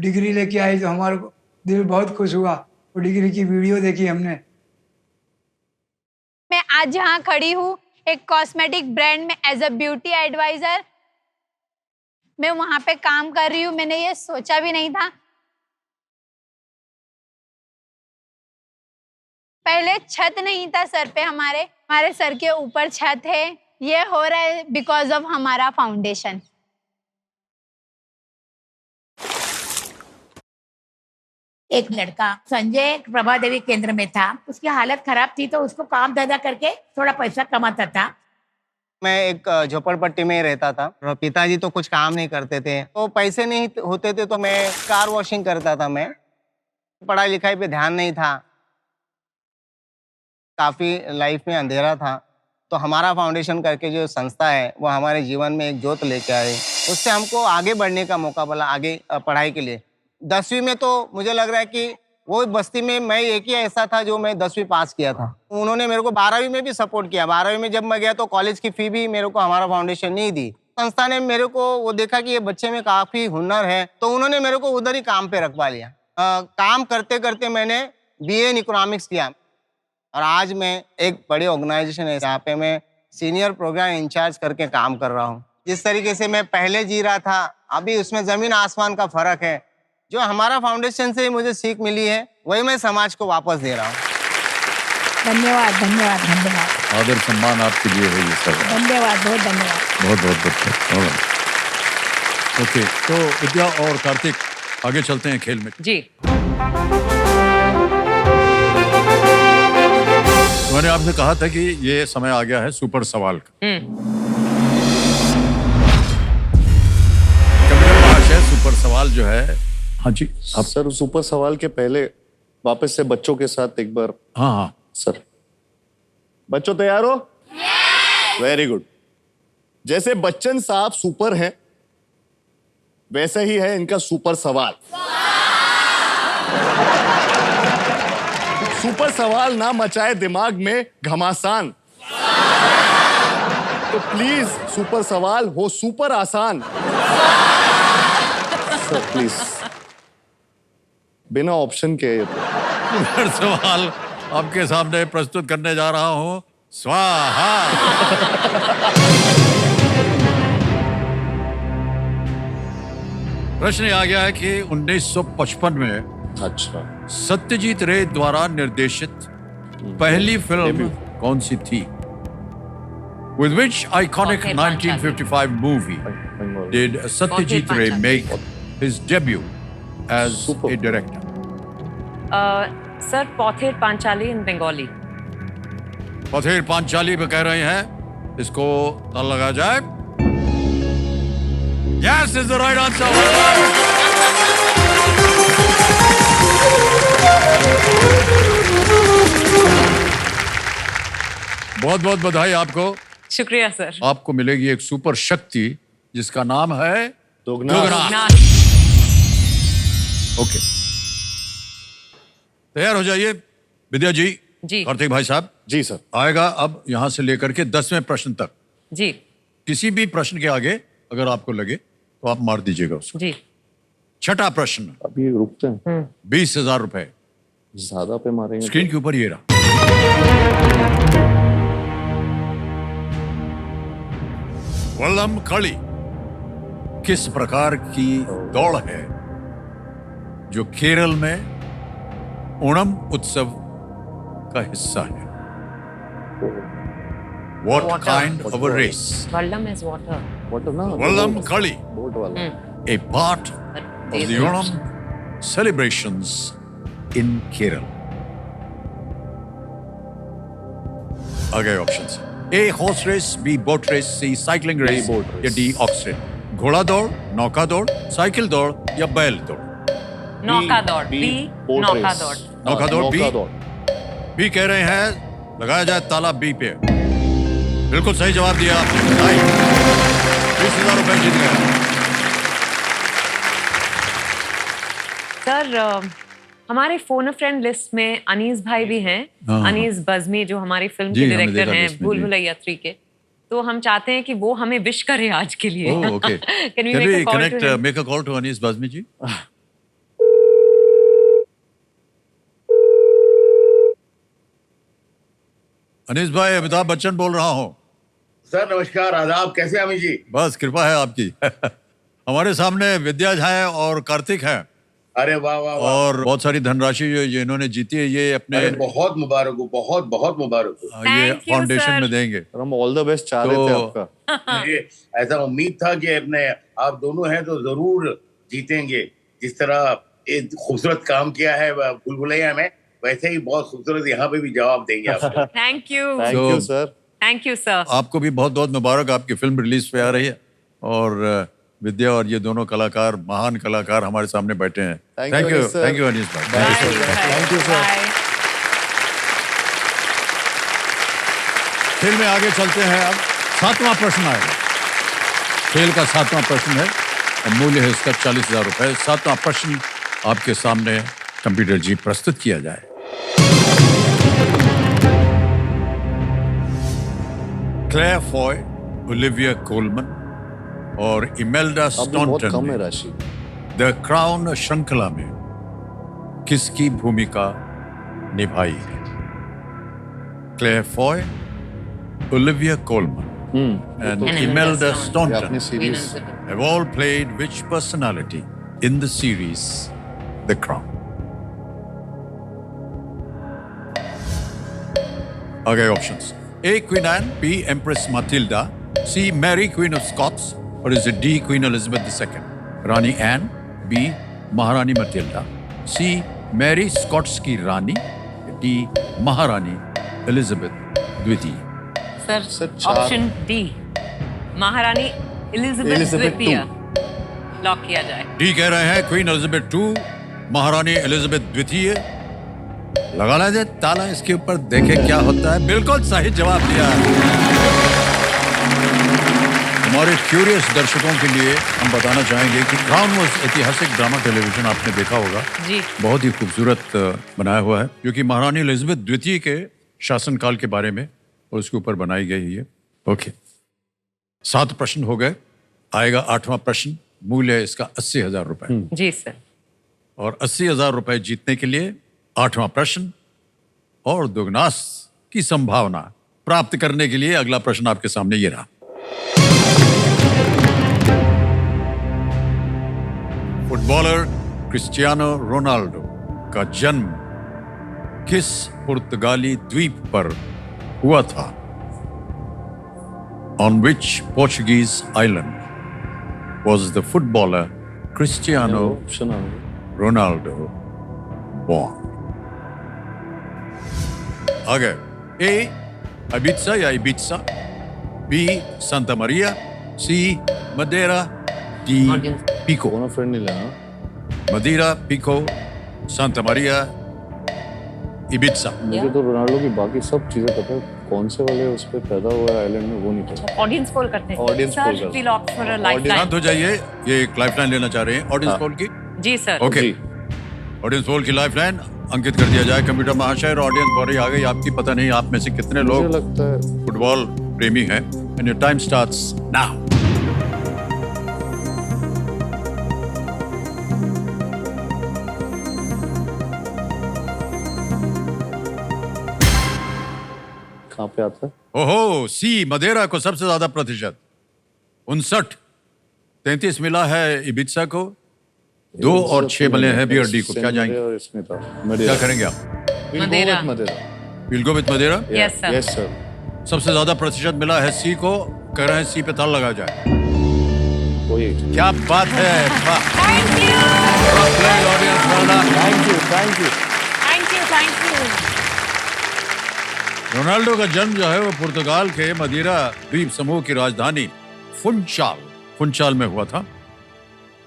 [SPEAKER 13] डिग्री लेके आई तो हमारा दिल बहुत खुश हुआ। वो डिग्री की वीडियो देखी हमने।
[SPEAKER 7] मैं आज जहाँ खड़ी हूँ एक कॉस्मेटिक ब्रांड में एज अ ब्यूटी एडवाइजर मैं वहाँ पे काम कर रही हूँ। मैंने ये सोचा भी नहीं था। पहले छत नहीं था सर पे, हमारे सर के ऊपर छत है। ये हो रहा है बिकॉज ऑफ हमारा फाउंडेशन।
[SPEAKER 8] एक लड़का संजय प्रभा देवी केंद्र में था, उसकी हालत खराब थी तो उसको काम धंधा करके थोड़ा पैसा कमाता था।
[SPEAKER 14] मैं एक झोपड़पट्टी में ही रहता था। पिताजी तो कुछ काम नहीं करते थे, तो पैसे नहीं होते थे तो मैं कार वॉशिंग करता था। मैं पढ़ाई लिखाई पे ध्यान नहीं था, काफ़ी लाइफ में अंधेरा था। तो हमारा फाउंडेशन करके जो संस्था है वो हमारे जीवन में एक ज्योत लेके आए। उससे हमको आगे बढ़ने का मौका मिला, आगे पढ़ाई के लिए। 10वीं में तो मुझे लग रहा है कि वो बस्ती में मैं एक ही ऐसा था जो मैं 10वीं पास किया था। उन्होंने मेरे को 12वीं में भी सपोर्ट किया। 12वीं में जब मैं गया तो कॉलेज की फ़ी भी मेरे को हमारा फाउंडेशन नहीं दी। संस्था ने मेरे को वो देखा कि ये बच्चे में काफ़ी हुनर है, तो उन्होंने मेरे को उधर ही काम पे रखवा लिया। काम करते करते मैंने BA इन इकोनॉमिक्स किया और आज मैं एक बड़े ऑर्गेनाइजेशन है जहाँ पे मैं सीनियर प्रोग्राम इंचार्ज करके काम कर रहा हूँ। जिस तरीके से मैं पहले जी रहा था, अभी उसमें ज़मीन आसमान का फ़र्क है। जो हमारा फाउंडेशन से मुझे सीख मिली है वही मैं समाज को वापस दे रहा हूँ।
[SPEAKER 8] धन्यवाद धन्यवाद धन्यवाद।
[SPEAKER 3] आदर सम्मान आपके लिए है ये सब।
[SPEAKER 8] धन्यवाद, बहुत धन्यवाद।
[SPEAKER 3] बहुत बहुत बहुत। ओके, तो विद्या और कार्तिक आगे चलते हैं खेल में।
[SPEAKER 1] जी,
[SPEAKER 3] मैंने आपसे कहा था कि ये समय आ गया है सुपर सवाल का। सुपर सवाल जो है, हाँ जी
[SPEAKER 2] अब सर सुपर सवाल के पहले वापस से बच्चों के साथ एक बार।
[SPEAKER 3] हाँ
[SPEAKER 2] सर, बच्चों तैयार हो? Very good. जैसे बच्चन साहब सुपर है वैसे ही है इनका सुपर सवाल। सुपर सवाल ना मचाए दिमाग में घमासान। तो प्लीज सुपर सवाल हो सुपर आसान। सर प्लीज, बिना ऑप्शन के ये तो।
[SPEAKER 3] सुपर सवाल आपके सामने प्रस्तुत करने जा रहा हूं। स्वाहा। प्रश्न आ गया है कि 1955 में
[SPEAKER 2] अच्छा
[SPEAKER 3] सत्यजीत रे द्वारा निर्देशित पहली फिल्म कौन सी थी? With which iconic 1955 movie did Satyajit Ray make his debut as a director?
[SPEAKER 1] Sir Pather Panchali in Bengali.
[SPEAKER 3] Pather Panchali पे कह रहे हैं, इसको ताल लगा जाए। Yes is the right answer. बहुत बहुत बधाई आपको।
[SPEAKER 1] शुक्रिया सर।
[SPEAKER 3] आपको मिलेगी एक सुपर शक्ति जिसका नाम है
[SPEAKER 2] दोगुना।
[SPEAKER 3] ओके, तैयार हो जाइए। विद्या जी,
[SPEAKER 1] जी।
[SPEAKER 3] कार्तिक भाई साहब।
[SPEAKER 2] जी सर।
[SPEAKER 3] आएगा अब यहां से लेकर के 10वें प्रश्न तक।
[SPEAKER 1] जी।
[SPEAKER 3] किसी भी प्रश्न के आगे अगर आपको लगे तो आप मार दीजिएगा उसको।
[SPEAKER 1] जी।
[SPEAKER 3] छठा प्रश्न,
[SPEAKER 2] अभी रुकते हैं।
[SPEAKER 3] 20,000 रुपए
[SPEAKER 2] ज्यादा पे मारेंगे।
[SPEAKER 3] स्क्रीन के ऊपर ये रहा। वल्लम खड़ी किस प्रकार की दौड़ है जो केरल में ओणम उत्सव का हिस्सा है? What kind of a race?
[SPEAKER 1] Vallabh is water.
[SPEAKER 3] Vallabh खड़ी,
[SPEAKER 2] बोट वाला।
[SPEAKER 3] a part of the Onam celebrations in Kerala. आ गए options. A horse race, B boat race, C cycling race, या D ox race। घोड़ा दौड़, नौका दौड़, साइकिल दौड़ या बैल दौड़?
[SPEAKER 1] नौका दौड़। B नौका दौड़।
[SPEAKER 3] नौका दौड़ B कह रहे हैं। लगाया जाए ताला B पे। बिल्कुल सही जवाब दिया आपने। 20,000 रुपए जीत गए।
[SPEAKER 1] सर हमारे फोन अ फ्रेंड लिस्ट में अनीस भाई भी हैं।
[SPEAKER 3] हाँ।
[SPEAKER 1] अनीस बज़मी जो हमारी फिल्म
[SPEAKER 3] जी,
[SPEAKER 1] के
[SPEAKER 3] हमने
[SPEAKER 1] डायरेक्टर
[SPEAKER 3] देखा
[SPEAKER 1] हैं
[SPEAKER 3] list में,
[SPEAKER 1] भूल
[SPEAKER 3] जी।
[SPEAKER 1] भुलैया 3 के। तो हम चाहते हैं कि वो हमें विश करे आज के लिए।
[SPEAKER 3] Oh, okay.
[SPEAKER 1] Can we
[SPEAKER 3] Can
[SPEAKER 1] make
[SPEAKER 3] we
[SPEAKER 1] a call to
[SPEAKER 3] connect,
[SPEAKER 1] him?
[SPEAKER 3] make a call to Anis Bazmi ji? Anees भाई, अमिताभ बच्चन बोल रहा हूँ।
[SPEAKER 15] सर नमस्कार, आदाब। कैसे हैं अमित जी?
[SPEAKER 3] बस कृपा है आपकी। हमारे सामने विद्या है और कार्तिक हैं।
[SPEAKER 15] अरे वाह वाह वाह।
[SPEAKER 3] और बहुत सारी धनराशि जो इन्होंने जीती है ये अपने
[SPEAKER 15] अरे बहुत मुबारक हो, बहुत बहुत मुबारक हो।
[SPEAKER 3] ये फाउंडेशन में देंगे।
[SPEAKER 2] हम ऑल द बेस्ट चाह रहे थे आपका।
[SPEAKER 15] मुझे ऐसा उम्मीद था कि अपने आप दोनों हैं तो जरूर जीतेंगे। जिस तरह एक खूबसूरत काम किया है भूल भुलैया में, वैसे ही बहुत खूबसूरत यहाँ पे भी जवाब देंगे आपको।
[SPEAKER 1] Thank you.
[SPEAKER 2] Thank you sir.
[SPEAKER 1] Thank you sir.
[SPEAKER 3] आपको भी बहुत बहुत मुबारक, आपकी फिल्म रिलीज पे आ रही है और विद्या और ये दोनों कलाकार, महान कलाकार हमारे सामने बैठे हैं।
[SPEAKER 2] Thank you, Anis sir.
[SPEAKER 3] Thank you Anis भाई।
[SPEAKER 2] Thank you sir.
[SPEAKER 3] खेल में आगे चलते हैं। अब 7वां प्रश्न आएगा। खेल का 7वां प्रश्न है और मूल्य है इसका 40,000 रुपए। 7वां प्रश्न आपके सामने कंप्यूटर जी प्रस्तुत किया जाए। क्लेयर फॉय, ओलिविया कोलमन और इमेल्डा स्टॉन्टन
[SPEAKER 2] कम है
[SPEAKER 3] ने
[SPEAKER 2] राशि।
[SPEAKER 3] द क्राउन श्रृंखला में किसकी भूमिका निभाई है? Claire Foy, Olivia Colman and Imelda Staunton have all played which personality in the series The Crown? Okay, options. A. Queen Anne, B. Empress Matilda, C. Mary Queen of Scots, or is it D. Queen Elizabeth II? Rani Anne, B. Maharani Matilda, C. Mary Scots की रानी, D. महारानी Elizabeth द्वितीय।
[SPEAKER 1] Sir option D महारानी Elizabeth द्वितीय lock किया जाए।
[SPEAKER 3] D कह रहे हैं क्वीन एलिजाबेथ 2, महारानी एलिजाबेथ द्वितीय। लगा ले ताला इसके ऊपर, देखे क्या होता है। बिल्कुल सही जवाब दिया। हमारे क्यूरियस दर्शकों के लिए हम बताना चाहेंगे कि क्राउन वॉज ऐतिहासिक ड्रामा टेलीविजन आपने देखा होगा
[SPEAKER 1] जी।
[SPEAKER 3] बहुत ही खूबसूरत बनाया हुआ है, जो कि महारानी एलिजाबेथ द्वितीय के शासनकाल के बारे में और उसके ऊपर बनाई गई है। ओके, 7 प्रश्न हो गए। आएगा 8वां प्रश्न। मूल्य है इसका 80,000 रुपए।
[SPEAKER 1] जी सर।
[SPEAKER 3] और 80,000 रुपए जीतने के लिए 8वां प्रश्न और दुगनास की संभावना प्राप्त करने के लिए अगला प्रश्न आपके सामने ये रहा। फुटबॉलर क्रिस्टियानो रोनाल्डो का जन्म किस पुर्तगाली द्वीप पर हुआ था? On which Portuguese island was the footballer Cristiano Ronaldo born? आगे, A. Ibiza या Ibiza, B. Santa Maria, C. Madeira, D. Pico. Madeira, Pico, Santa Maria, Ibiza.
[SPEAKER 2] मुझे तो रोनाल्डो की बाकी सब चीजें पता है, कौन से वाले उस पे पैदा हुआ है आइलैंड में वो नहीं पता।
[SPEAKER 1] ऑडियंस पोल करते हैं।
[SPEAKER 2] Audience poll
[SPEAKER 1] सर
[SPEAKER 2] करते
[SPEAKER 1] we'll opt for a lifeline।
[SPEAKER 3] शांत हो जाइए, ये एक लाइफलाइन लेना चाह रहे हैं ऑडियंस पोल की।
[SPEAKER 1] जी सर।
[SPEAKER 3] ओके, ऑडियंस पोल की लाइफलाइन अंकित कर दिया जाए कंप्यूटर महाशय। ऑडियंस पोल आ गई आपकी। पता नहीं आप में से कितने लोग
[SPEAKER 2] मुझे लगता है
[SPEAKER 3] फुटबॉल प्रेमी हैं। And your time starts now.
[SPEAKER 2] कहाँ पे आता है?
[SPEAKER 3] ओहो, सी मदेरा को सबसे ज्यादा प्रतिशत 59, 33 मिला है इबिजा को, 2 और 6 मिले हैं बीआरडी को। क्या जाएंगे?
[SPEAKER 2] और इसमें था
[SPEAKER 3] क्या करेंगे आप?
[SPEAKER 1] Madeira.
[SPEAKER 3] Will go with Madeira?
[SPEAKER 1] Yes sir.
[SPEAKER 2] Yes sir.
[SPEAKER 3] सबसे ज्यादा प्रतिशत मिला है सी को। कह रहे हैं सी पे ताला लगा जाए। क्या बात है।
[SPEAKER 1] Thank you
[SPEAKER 2] thank you thank you
[SPEAKER 1] thank you thank you.
[SPEAKER 3] Ronaldo का जन्म जो है वो पुर्तगाल के मदीरा द्वीप समूह की राजधानी फुनचाल में हुआ था।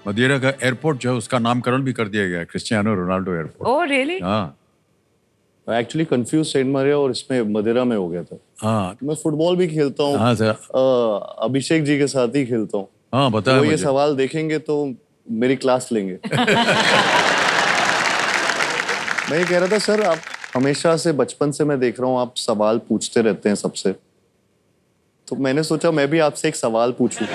[SPEAKER 3] मदीरा का एयरपोर्ट जो है उसका नामकरण भी कर दिया गया है, Cristiano Ronaldo airport.
[SPEAKER 1] Oh really?
[SPEAKER 3] हाँ।
[SPEAKER 2] एक्चुअली कंफ्यूज सेंट मारिया और इसमें मदिरा में हो गया था।
[SPEAKER 3] हाँ,
[SPEAKER 2] मैं फुटबॉल भी खेलता हूँ।
[SPEAKER 3] हाँ सर।
[SPEAKER 2] अभिषेक जी के साथ ही खेलता हूँ।
[SPEAKER 3] हाँ बताया
[SPEAKER 2] वो ये
[SPEAKER 3] मुझे।
[SPEAKER 2] सवाल देखेंगे तो मेरी क्लास लेंगे। मैं ये कह रहा था सर, आप हमेशा से बचपन से मैं देख रहा हूँ आप सवाल पूछते रहते हैं सबसे, तो मैंने सोचा मैं भी आपसे एक सवाल पूछूं।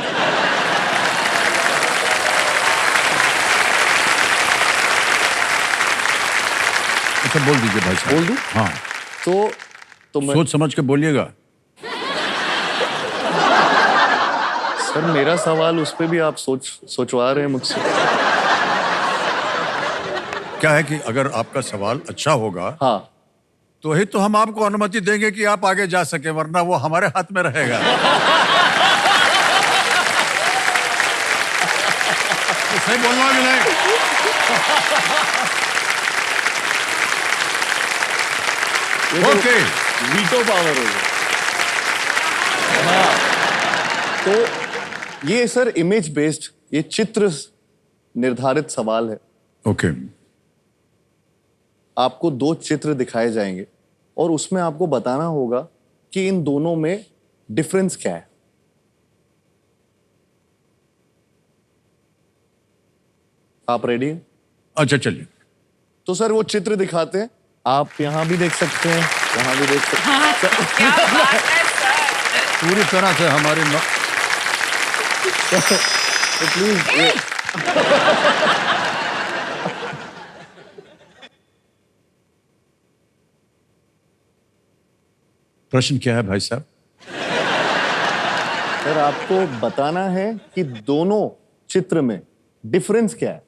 [SPEAKER 3] अच्छा बोल दीजिए भाई साहब।
[SPEAKER 2] बोल दूं?
[SPEAKER 3] हाँ।
[SPEAKER 2] तो मैं
[SPEAKER 3] सोच समझ के बोलिएगा।
[SPEAKER 2] सर मेरा सवाल उस पे भी आप सोचवा रहे हैं मुझसे।
[SPEAKER 3] क्या है कि अगर आपका सवाल अच्छा होगा
[SPEAKER 2] हाँ
[SPEAKER 3] तो ही तो हम आपको अनुमति देंगे कि आप आगे जा सके, वरना वो हमारे हाथ में रहेगा। तो सही बोलना भी नहीं। ओके,
[SPEAKER 2] वीटो पावर हो गया। हाँ, तो ये सर इमेज बेस्ड, ये चित्र निर्धारित सवाल है।
[SPEAKER 3] ओके।
[SPEAKER 2] आपको 2 चित्र दिखाए जाएंगे और उसमें आपको बताना होगा कि इन दोनों में डिफरेंस क्या है। आप रेडी हैं?
[SPEAKER 3] अच्छा चलिए।
[SPEAKER 2] तो सर वो चित्र दिखाते हैं, आप यहाँ भी देख सकते हैं, यहाँ भी देख सकते हैं।
[SPEAKER 1] क्या बात है सर।
[SPEAKER 3] पूरी तरह से हमारे
[SPEAKER 2] तो प्लीज
[SPEAKER 3] प्रश्न क्या है भाई साहब?
[SPEAKER 2] सर आपको बताना है कि दोनों चित्र में डिफरेंस क्या है।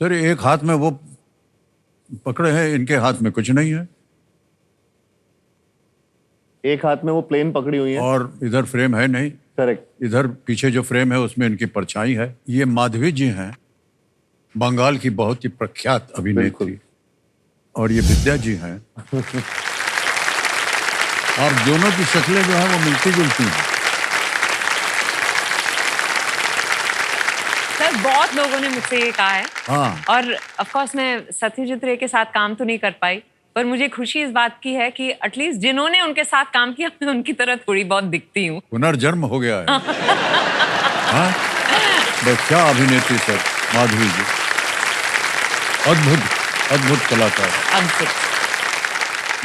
[SPEAKER 3] सर एक हाथ में वो पकड़े हैं, इनके हाथ में कुछ नहीं है।
[SPEAKER 2] एक हाथ में वो प्लेन पकड़ी हुई है
[SPEAKER 3] और इधर फ्रेम है नहीं।
[SPEAKER 2] करेक्ट।
[SPEAKER 3] इधर पीछे जो फ्रेम है उसमें इनकी परछाई है। ये माधवी जी हैं, बंगाल की बहुत ही प्रख्यात अभिनेत्री, और ये विद्या जी हैं। और दोनों की शक्लें जो है वो मिलती जुलती हैं।
[SPEAKER 1] सर बहुत लोगों ने मुझसे ये कहा है।
[SPEAKER 3] हाँ।
[SPEAKER 1] और ऑफ कोर्स मैं सत्यजीत रे के साथ काम तो नहीं कर पाई, पर मुझे खुशी इस बात की है कि एटलीस्ट जिन्होंने उनके साथ काम किया मैं उनकी तरह थोड़ी बहुत दिखती हूँ।
[SPEAKER 3] पुनर्जन्म हो गया है। हाँ? बस क्या अभिनेत्री सर, माधुरी जी, अद्भुत अद्भुत कलाकार।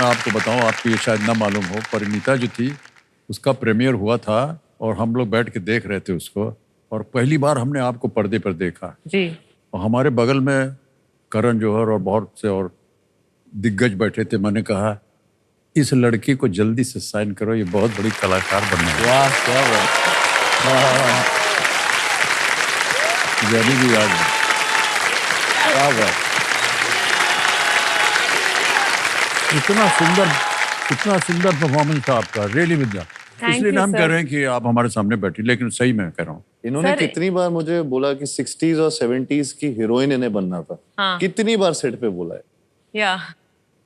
[SPEAKER 3] मैं आपको बताऊं, आपको ये शायद ना मालूम हो, परिणीता जो थी उसका प्रीमियर हुआ था और हम लोग बैठ के देख रहे थे उसको, और पहली बार हमने आपको पर्दे पर देखा
[SPEAKER 1] जी।
[SPEAKER 3] और हमारे बगल में करण जौहर और बहुत से और दिग्गज बैठे थे। मैंने कहा इस लड़की को जल्दी से साइन करो, ये बहुत बड़ी कलाकार बनने वाली है।
[SPEAKER 2] वाह क्या बात,
[SPEAKER 3] मुझे अभी भी याद है।
[SPEAKER 2] क्या बात,
[SPEAKER 3] इतना सुंदर परफॉर्मेंस था आपका, रियली विद्या। इसलिए हम कह रहे हैं कि आप हमारे सामने बैठी, लेकिन सही मैं कह रहा हूँ।
[SPEAKER 2] इन्होंने कितनी बार मुझे बोला कि 60s और 70s की हीरोइन इन्हें बनना था।
[SPEAKER 1] हाँ।
[SPEAKER 2] कितनी बार सेट पे बोला है।
[SPEAKER 1] Yeah,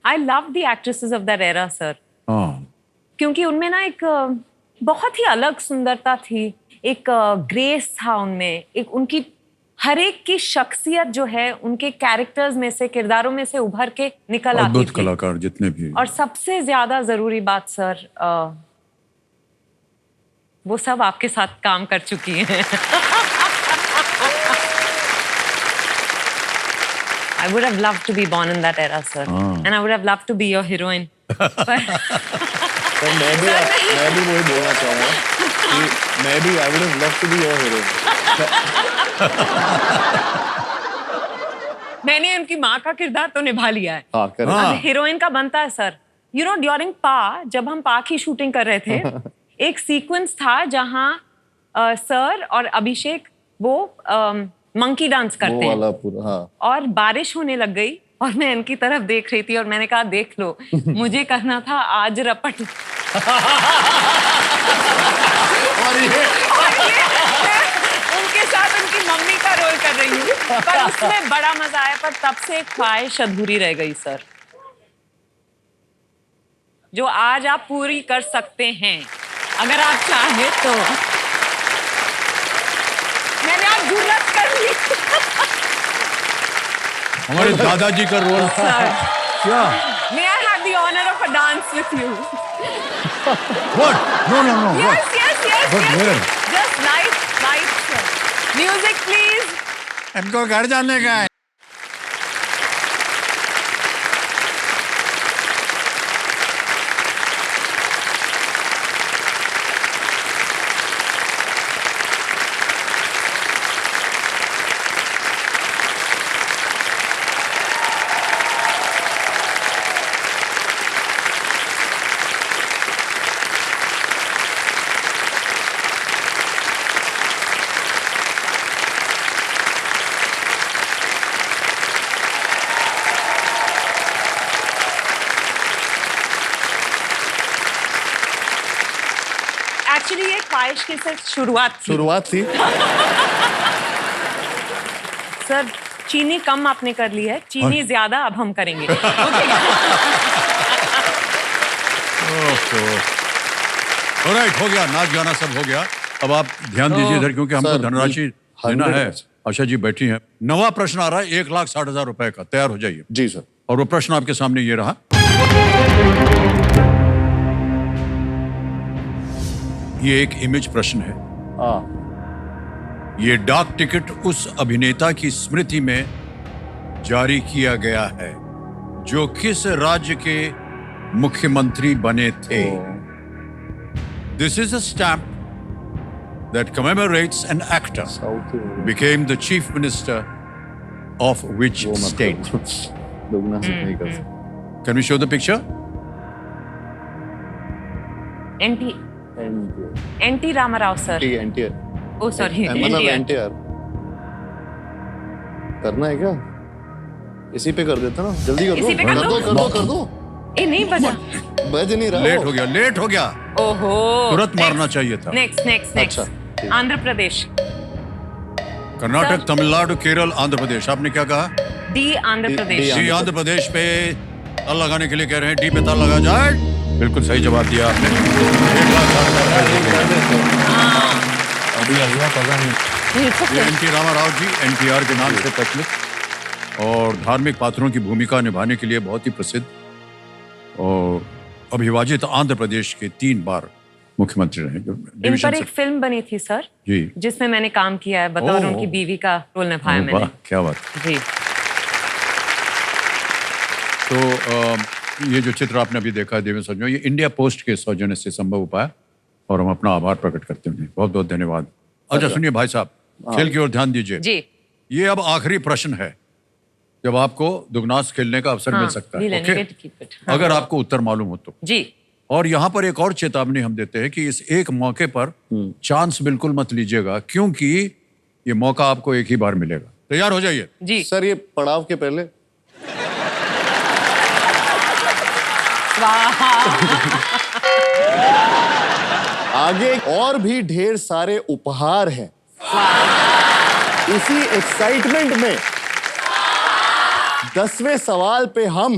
[SPEAKER 1] I love the actresses of that era, sir.
[SPEAKER 3] हाँ।
[SPEAKER 1] क्योंकि उनमें ना एक बहुत ही अलग सुंदरता थी, एक ग्रेस था उनमें, एक उनकी हर एक की शख्सियत जो है उनके कैरेक्टर्स में से, किरदारों में से उभर के निकल आती
[SPEAKER 3] अद्भुत
[SPEAKER 1] थी।
[SPEAKER 3] कलाकार जितने भी।
[SPEAKER 1] और सबसे ज्यादा जरूरी बात सर, वो सब आपके साथ काम कर चुकी हैं। I would have loved to be born in that era, sir. And I would have loved to be your heroine.
[SPEAKER 2] तो मैं भी वही बोलना चाहूँगा कि मैं भी I would have loved to be your heroine.
[SPEAKER 1] मैंने उनकी माँ का किरदार तो निभा लिया है।
[SPEAKER 2] हाँ, करें।
[SPEAKER 1] अब हीरोइन का बनता है सर। You know, during पा, जब हम पा की शूटिंग कर रहे थे, एक सीक्वेंस था जहाँ सर और अभिषेक वो मंकी डांस करते
[SPEAKER 2] वो वाला पूरा, हाँ।
[SPEAKER 1] और बारिश होने लग गई और मैं इनकी तरफ देख रही थी और मैंने कहा देख लो, मुझे करना था आज रपट। और ये उनके साथ उनकी मम्मी का रोल कर रही हूँ, पर उसमें बड़ा मजा आया, पर तब से एक ख्वाहिश अधूरी रह गई सर, जो आज आप पूरी कर सकते हैं अगर आप चाहें तो। मैंने आप जुर्रत कर ली।
[SPEAKER 3] हमारे दादाजी का रोल क्या?
[SPEAKER 1] May I have the honor of a dance with you?
[SPEAKER 3] What? No.
[SPEAKER 1] Yes.
[SPEAKER 3] But where?
[SPEAKER 1] Just light, sir. Music, please.
[SPEAKER 3] इनको घर जाने का है।
[SPEAKER 1] एक्चुअली ये ख्वाहिश की सिर्फ शुरुआत
[SPEAKER 2] थी।
[SPEAKER 1] सर चीनी कम आपने कर ली है, चीनी ज्यादा अब हम करेंगे।
[SPEAKER 3] ऑलराइट, हो गया, नाच गाना सब हो गया। अब आप ध्यान दीजिए इधर, क्योंकि हमको धनराशि देना है। आशा जी बैठी हैं। नवा प्रश्न आ रहा है 1,60,000 रुपए का, तैयार हो जाइए।
[SPEAKER 2] जी सर।
[SPEAKER 3] और वो प्रश्न आपके सामने ये रहा। ये एक इमेज प्रश्न है। ये डाक टिकट उस अभिनेता की स्मृति में जारी किया गया है जो किस राज्य के मुख्यमंत्री बने थे। This is a stamp that commemorates an actor became the chief minister of which state? Can we show the picture?
[SPEAKER 1] NT Ramarao sir. Oh sorry,
[SPEAKER 2] मतलब एनटीआर करना है क्या? इसी पे कर देता ना, जल्दी कर दो।
[SPEAKER 1] इसी पे कर दो। ए नहीं बजा,
[SPEAKER 2] बज नहीं रहा।
[SPEAKER 3] लेट हो गया।
[SPEAKER 1] ओहो,
[SPEAKER 3] तुरंत मारना चाहिए था।
[SPEAKER 1] नेक्स्ट। आंध्र प्रदेश।
[SPEAKER 3] कर्नाटक, तमिलनाडु, केरल, आंध्र प्रदेश। आपने क्या कहा?
[SPEAKER 1] डी आंध्र प्रदेश।
[SPEAKER 3] डी आंध्र प्रदेश पे ताल लगाने के लिए कह रहे हैं। डी पे ताल लगा जाए। बिल्कुल सही जवाब दिया आपने।
[SPEAKER 2] अभी अगला पता नहीं।
[SPEAKER 3] एनटी रामाराव जी एनटीआर के नाम से प्रचलित और धार्मिक पात्रों की भूमिका निभाने के लिए बहुत ही प्रसिद्ध अविभाजित आंध्र प्रदेश के 3 बार मुख्यमंत्री रहे।
[SPEAKER 1] इन
[SPEAKER 3] डिवीजन
[SPEAKER 1] पर
[SPEAKER 3] से
[SPEAKER 1] एक फिल्म बनी थी सर,
[SPEAKER 3] जी
[SPEAKER 1] जिसमें मैंने काम किया है, बतौर
[SPEAKER 3] ओह।
[SPEAKER 1] उनकी बीवी का रोल निभाया
[SPEAKER 3] वाह
[SPEAKER 1] मैंने।
[SPEAKER 3] क्या बात।
[SPEAKER 1] जी
[SPEAKER 3] तो ये जो चित्र आपने अभी देखा है देवेंद्र सज्जनों, ये इंडिया पोस्ट के सौजन्य से संभव हो पाया और हम अपना आभार प्रकट करते हैं। बहुत बहुत धन्यवाद। अच्छा सुनिए भाई साहब, खेल की ओर ध्यान दीजिए।
[SPEAKER 1] जी
[SPEAKER 3] ये अब आखिरी प्रश्न है जब आपको दुगनास खेलने का अवसर मिल सकता है। ओके, अगर आपको उत्तर मालूम हो तो
[SPEAKER 1] जी।
[SPEAKER 3] और यहाँ पर एक और चेतावनी हम देते हैं कि इस एक मौके पर चांस बिल्कुल मत लीजिएगा, क्योंकि ये मौका आपको एक ही बार मिलेगा। तैयार हो जाइए
[SPEAKER 1] जी।
[SPEAKER 2] सर ये पड़ाव के पहले आगे और भी ढेर सारे उपहार हैं। इसी एक्साइटमेंट में 10वें सवाल पे हम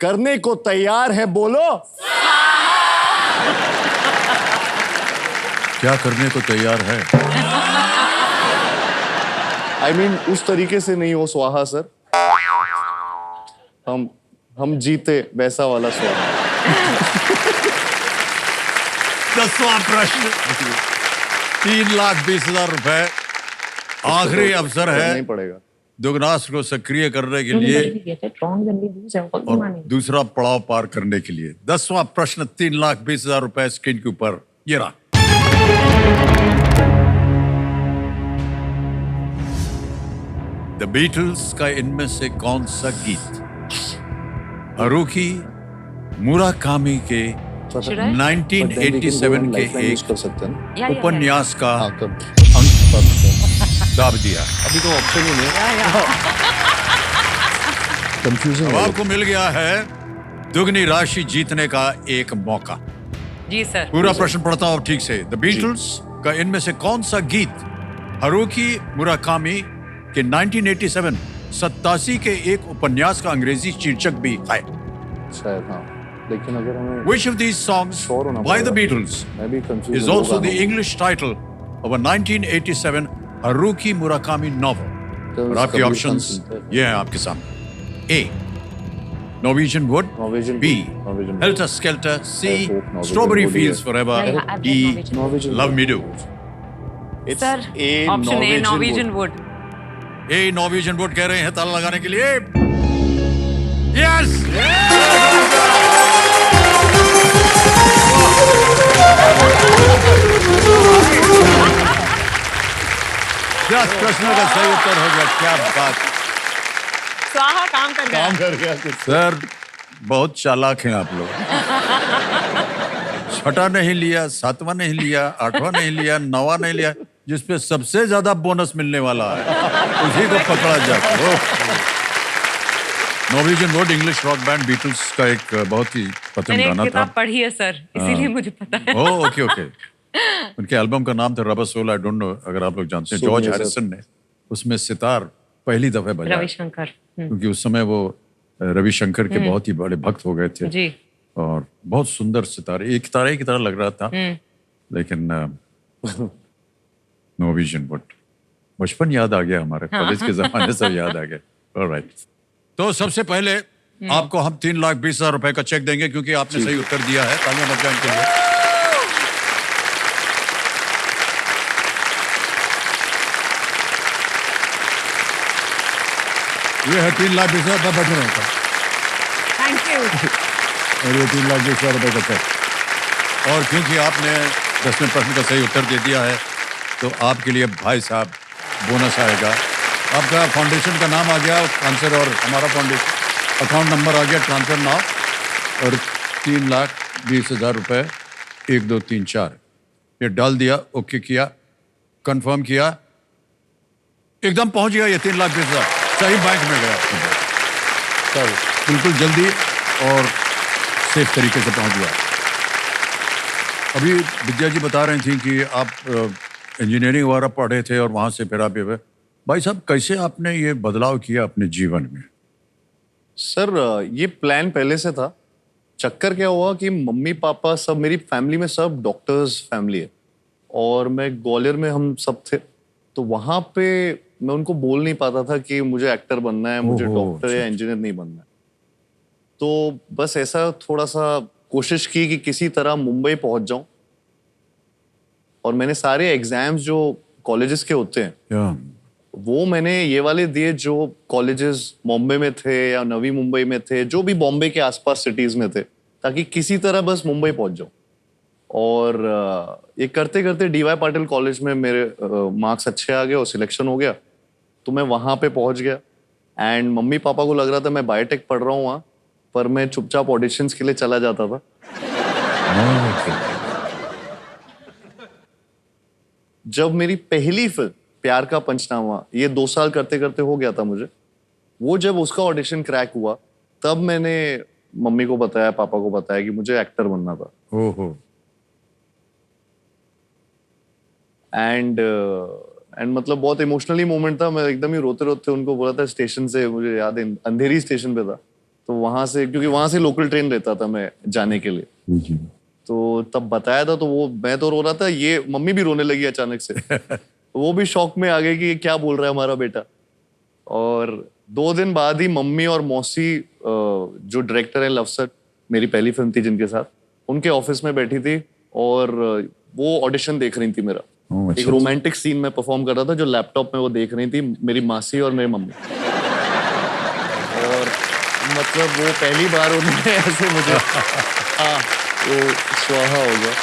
[SPEAKER 2] करने को तैयार है। बोलो
[SPEAKER 3] क्या करने को तैयार है?
[SPEAKER 2] I mean, उस तरीके से नहीं हो स्वाहा सर, हम जीते वैसा वाला स्वाहा।
[SPEAKER 3] 10वां प्रश्न 3,20,000 रुपए। आखिरी अवसर है
[SPEAKER 2] नहीं पड़ेगा
[SPEAKER 3] दुगनास को सक्रिय करने के लिए और दूसरा पड़ाव पार करने के लिए। 10वां प्रश्न 3,20,000 रुपए स्क्रीन के ऊपर ये रहा। द बीटल्स का इनमें से कौन सा गीत हारुकी मुराकामी के 1987 के एक उपन्यास का अंक दाब दिया?
[SPEAKER 2] अभी तो ऑप्शन ही नहीं। कंफ्यूजन
[SPEAKER 3] अब आपको मिल गया है दुगनी राशि जीतने का एक मौका।
[SPEAKER 1] जी सर।
[SPEAKER 3] पूरा प्रश्न पढ़ता हूं ठीक से। द बीटल्स का इनमें से कौन सा गीत हारुकी मुराकामी के 1987 के एक उपन्यास का अंग्रेजी शीर्षक भी है?
[SPEAKER 2] शायद हाँ, लेकिन अगर हमें
[SPEAKER 3] Which of these songs by the Beatles
[SPEAKER 2] मैं भी confuse
[SPEAKER 3] is also the English title of a 1987 Haruki Murakami novel? और आपके ऑप्शंस ये हैं आपके सामने। A. Norwegian Wood. B. Helter Skelter. C. Strawberry Fields Forever. D. Love Me Do.
[SPEAKER 1] Sir option A Norwegian wood.
[SPEAKER 3] A. Norwegian Wood कह रहे हैं ताला लगाने के लिए। Yes! दस प्रश्नों का सही उत्तर हो गया। क्या बात।
[SPEAKER 1] स्वाहा काम कर गया।
[SPEAKER 2] काम कर गया
[SPEAKER 3] सर बहुत चालाक हैं आप लोग। 6वां नहीं लिया, 7वां नहीं लिया, 8वां नहीं लिया, 9वां नहीं लिया, जिसपे सबसे ज्यादा बोनस मिलने वाला है उसी को पकड़ा जाता। Norwegian Wood English rock band Beatles का एक बहुत ही पसंद
[SPEAKER 1] मैंने
[SPEAKER 3] गाना
[SPEAKER 1] एक
[SPEAKER 3] था।
[SPEAKER 1] किताब पढ़ी है सर, इसीलिए मुझे पता है।
[SPEAKER 3] Oh okay okay. उनके एल्बम का नाम था Rubber Soul. I don't know अगर आप लोग जानते हैं। जॉर्ज हैरिसन ने उसमें सितार पहली दफे बजाया,
[SPEAKER 1] रविशंकर।
[SPEAKER 3] क्योंकि उस समय वो रविशंकर के बहुत ही बड़े भक्त हो गए थे
[SPEAKER 1] जी।
[SPEAKER 3] और बहुत सुंदर सितारे, एक तारे की तरह लग रहा था। लेकिन नॉर्वेजियन वुड, बचपन याद आ गया हमारे, कॉलेज के जमाने से याद आ गया। ऑलराइट, तो सबसे पहले आपको हम 3,20,000 रुपए का चेक देंगे क्योंकि आपने सही उत्तर दिया है। तालियां बजाएं इनके लिए। ये है 3,20,000 रुपए। बैठे रहता
[SPEAKER 1] थैंक यू।
[SPEAKER 3] और ये 3,20,000 रुपए का चेक। और क्योंकि आपने 10वें प्रश्न का सही उत्तर दे दिया है तो आपके लिए भाई साहब बोनस आएगा। आपका फाउंडेशन का नाम आ गया आंसर और हमारा फाउंडेशन अकाउंट नंबर आ गया, ट्रांसफर नाउ। और 3,20,000 रुपए 1 2 3 4 ये डाल दिया, ओके किया, कंफर्म किया, एकदम पहुंच गया। ये 3,20,000 सही बैंक में गया सर, बिल्कुल जल्दी और सेफ तरीके से पहुंच गया। अभी विद्या जी बता रही थी कि आप इंजीनियरिंग वगैरह पढ़े थे और वहां से फिर आप भाई साहब कैसे आपने ये बदलाव किया अपने जीवन में?
[SPEAKER 2] सर ये प्लान पहले से था। चक्कर क्या हुआ कि मम्मी पापा सब, मेरी फैमिली में सब डॉक्टर्स फैमिली है और मैं ग्वालियर में हम सब थे, तो वहां पे मैं उनको बोल नहीं पाता था कि मुझे एक्टर बनना है, मुझे डॉक्टर या इंजीनियर नहीं बनना है। तो बस ऐसा थोड़ा सा कोशिश की कि किसी तरह मुंबई पहुंच जाऊं, और मैंने सारे एग्जाम्स जो कॉलेजेस के होते हैं वो मैंने ये वाले दिए जो कॉलेजेस बॉम्बे में थे या नवी मुंबई में थे, जो भी बॉम्बे के आसपास सिटीज में थे, ताकि किसी तरह बस मुंबई पहुंच जाऊं। और ये करते करते डीवाई पाटिल कॉलेज में मेरे मार्क्स अच्छे आ गए और सिलेक्शन हो गया, तो मैं वहां पे पहुंच गया। एंड मम्मी पापा को लग रहा था मैं बायोटेक पढ़ रहा हूँ वहाँ, पर मैं चुपचाप ऑडिशंस के लिए चला जाता था। जब मेरी पहली फिल्म प्यार का पंचनामा, ये 2 साल करते करते हो गया था मुझे, वो जब उसका ऑडिशन क्रैक हुआ तब मैंने मम्मी को बताया, पापा को बताया कि मुझे एक्टर बनना था।
[SPEAKER 3] ओहो।
[SPEAKER 2] एंड मतलब बहुत इमोशनली मोमेंट था। मैं एकदम ही रोते रोते उनको बोला था स्टेशन से, मुझे याद है अंधेरी स्टेशन पे था, तो वहां से, क्योंकि वहां से लोकल ट्रेन रहता था मैं जाने के लिए, तो तब बताया था। तो वो, मैं तो रो रहा था, ये मम्मी भी रोने लगी अचानक से। वो भी शौक में आ गए कि क्या बोल रहा है हमारा बेटा। और 2 दिन बाद ही मम्मी और मौसी, जो डायरेक्टर है लवसर, मेरी पहली फिल्म थी जिनके साथ, उनके ऑफिस में बैठी थी और वो ऑडिशन देख रही थी मेरा। एक रोमांटिक सीन में परफॉर्म कर रहा था जो लैपटॉप में वो देख रही थी, मेरी मासी और मेरी मम्मी। और मतलब वो पहली बार उन्होंने ऐसे मुझे वो स्वाहा हो गया,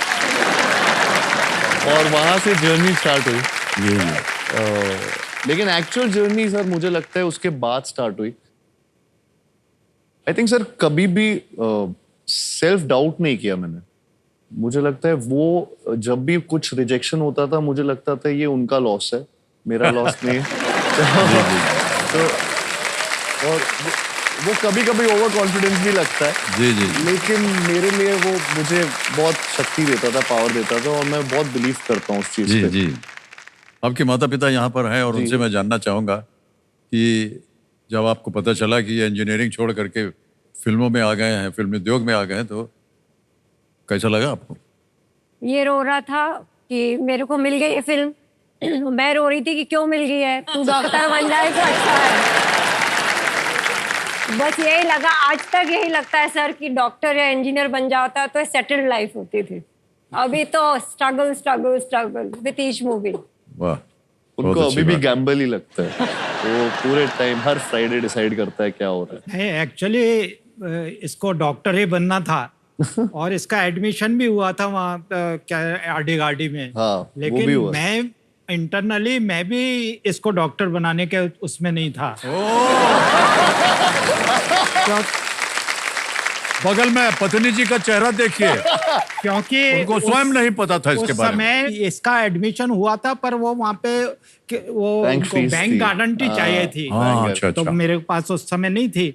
[SPEAKER 2] और वहां से जर्नी स्टार्ट हुई। लेकिन एक्चुअल जर्नी सर मुझे लगता है उसके बाद स्टार्ट हुई। आई थिंक सर कभी भी सेल्फ डाउट नहीं किया मैंने। मुझे लगता है वो जब भी कुछ रिजेक्शन होता था, मुझे लगता था ये उनका लॉस है, मेरा लॉस नहीं है। तो और वो कभी कभी ओवर कॉन्फिडेंस भी लगता है,
[SPEAKER 3] जी जी,
[SPEAKER 2] लेकिन मेरे लिए वो मुझे बहुत शक्ति देता था, पावर देता था, और मैं बहुत बिलीव करता हूँ उस चीज पे।
[SPEAKER 3] जी। आपके माता पिता यहाँ पर हैं और उनसे मैं जानना चाहूंगा कि जब आपको पता चला कि ये इंजीनियरिंग छोड़ करके फिल्मों में आ गए हैं, फिल्म उद्योग में आ गए हैं, तो कैसा लगा आपको?
[SPEAKER 16] ये रो रहा था कि मेरे को मिल गई ये फिल्म, मैं रो रही थी कि क्यों मिल गई है, तू डॉक्टर बन जाए तो अच्छा है। बस यही लगा, आज तक यही लगता है सर कि डॉक्टर या इंजीनियर बन जाता तो सेटल्ड लाइफ होती थी। अभी तो struggle struggle struggle with each movie.
[SPEAKER 3] वाह,
[SPEAKER 2] उनको अभी भी गैम्बल ही लगता है। वो पूरे टाइम हर फ्राइडे डिसाइड करता है क्या हो रहा है।
[SPEAKER 17] एक्चुअली इसको डॉक्टर ही बनना था और इसका एडमिशन भी हुआ था वहाँ क्या आरडी गार्डी में।
[SPEAKER 2] हाँ,
[SPEAKER 17] लेकिन मैं इंटरनली मैं भी इसको डॉक्टर बनाने के उसमें नहीं था।
[SPEAKER 3] बगल में पत्नी जी का चेहरा देखिए,
[SPEAKER 17] क्योंकि
[SPEAKER 3] उनको स्वयं नहीं पता था इसके बारे में।
[SPEAKER 17] उस समय इसका एडमिशन हुआ था, पर वो वहाँ पे वो बैंक गारंटी चाहिए थी।
[SPEAKER 3] अच्छा,
[SPEAKER 17] तो मेरे पास उस समय नहीं थी,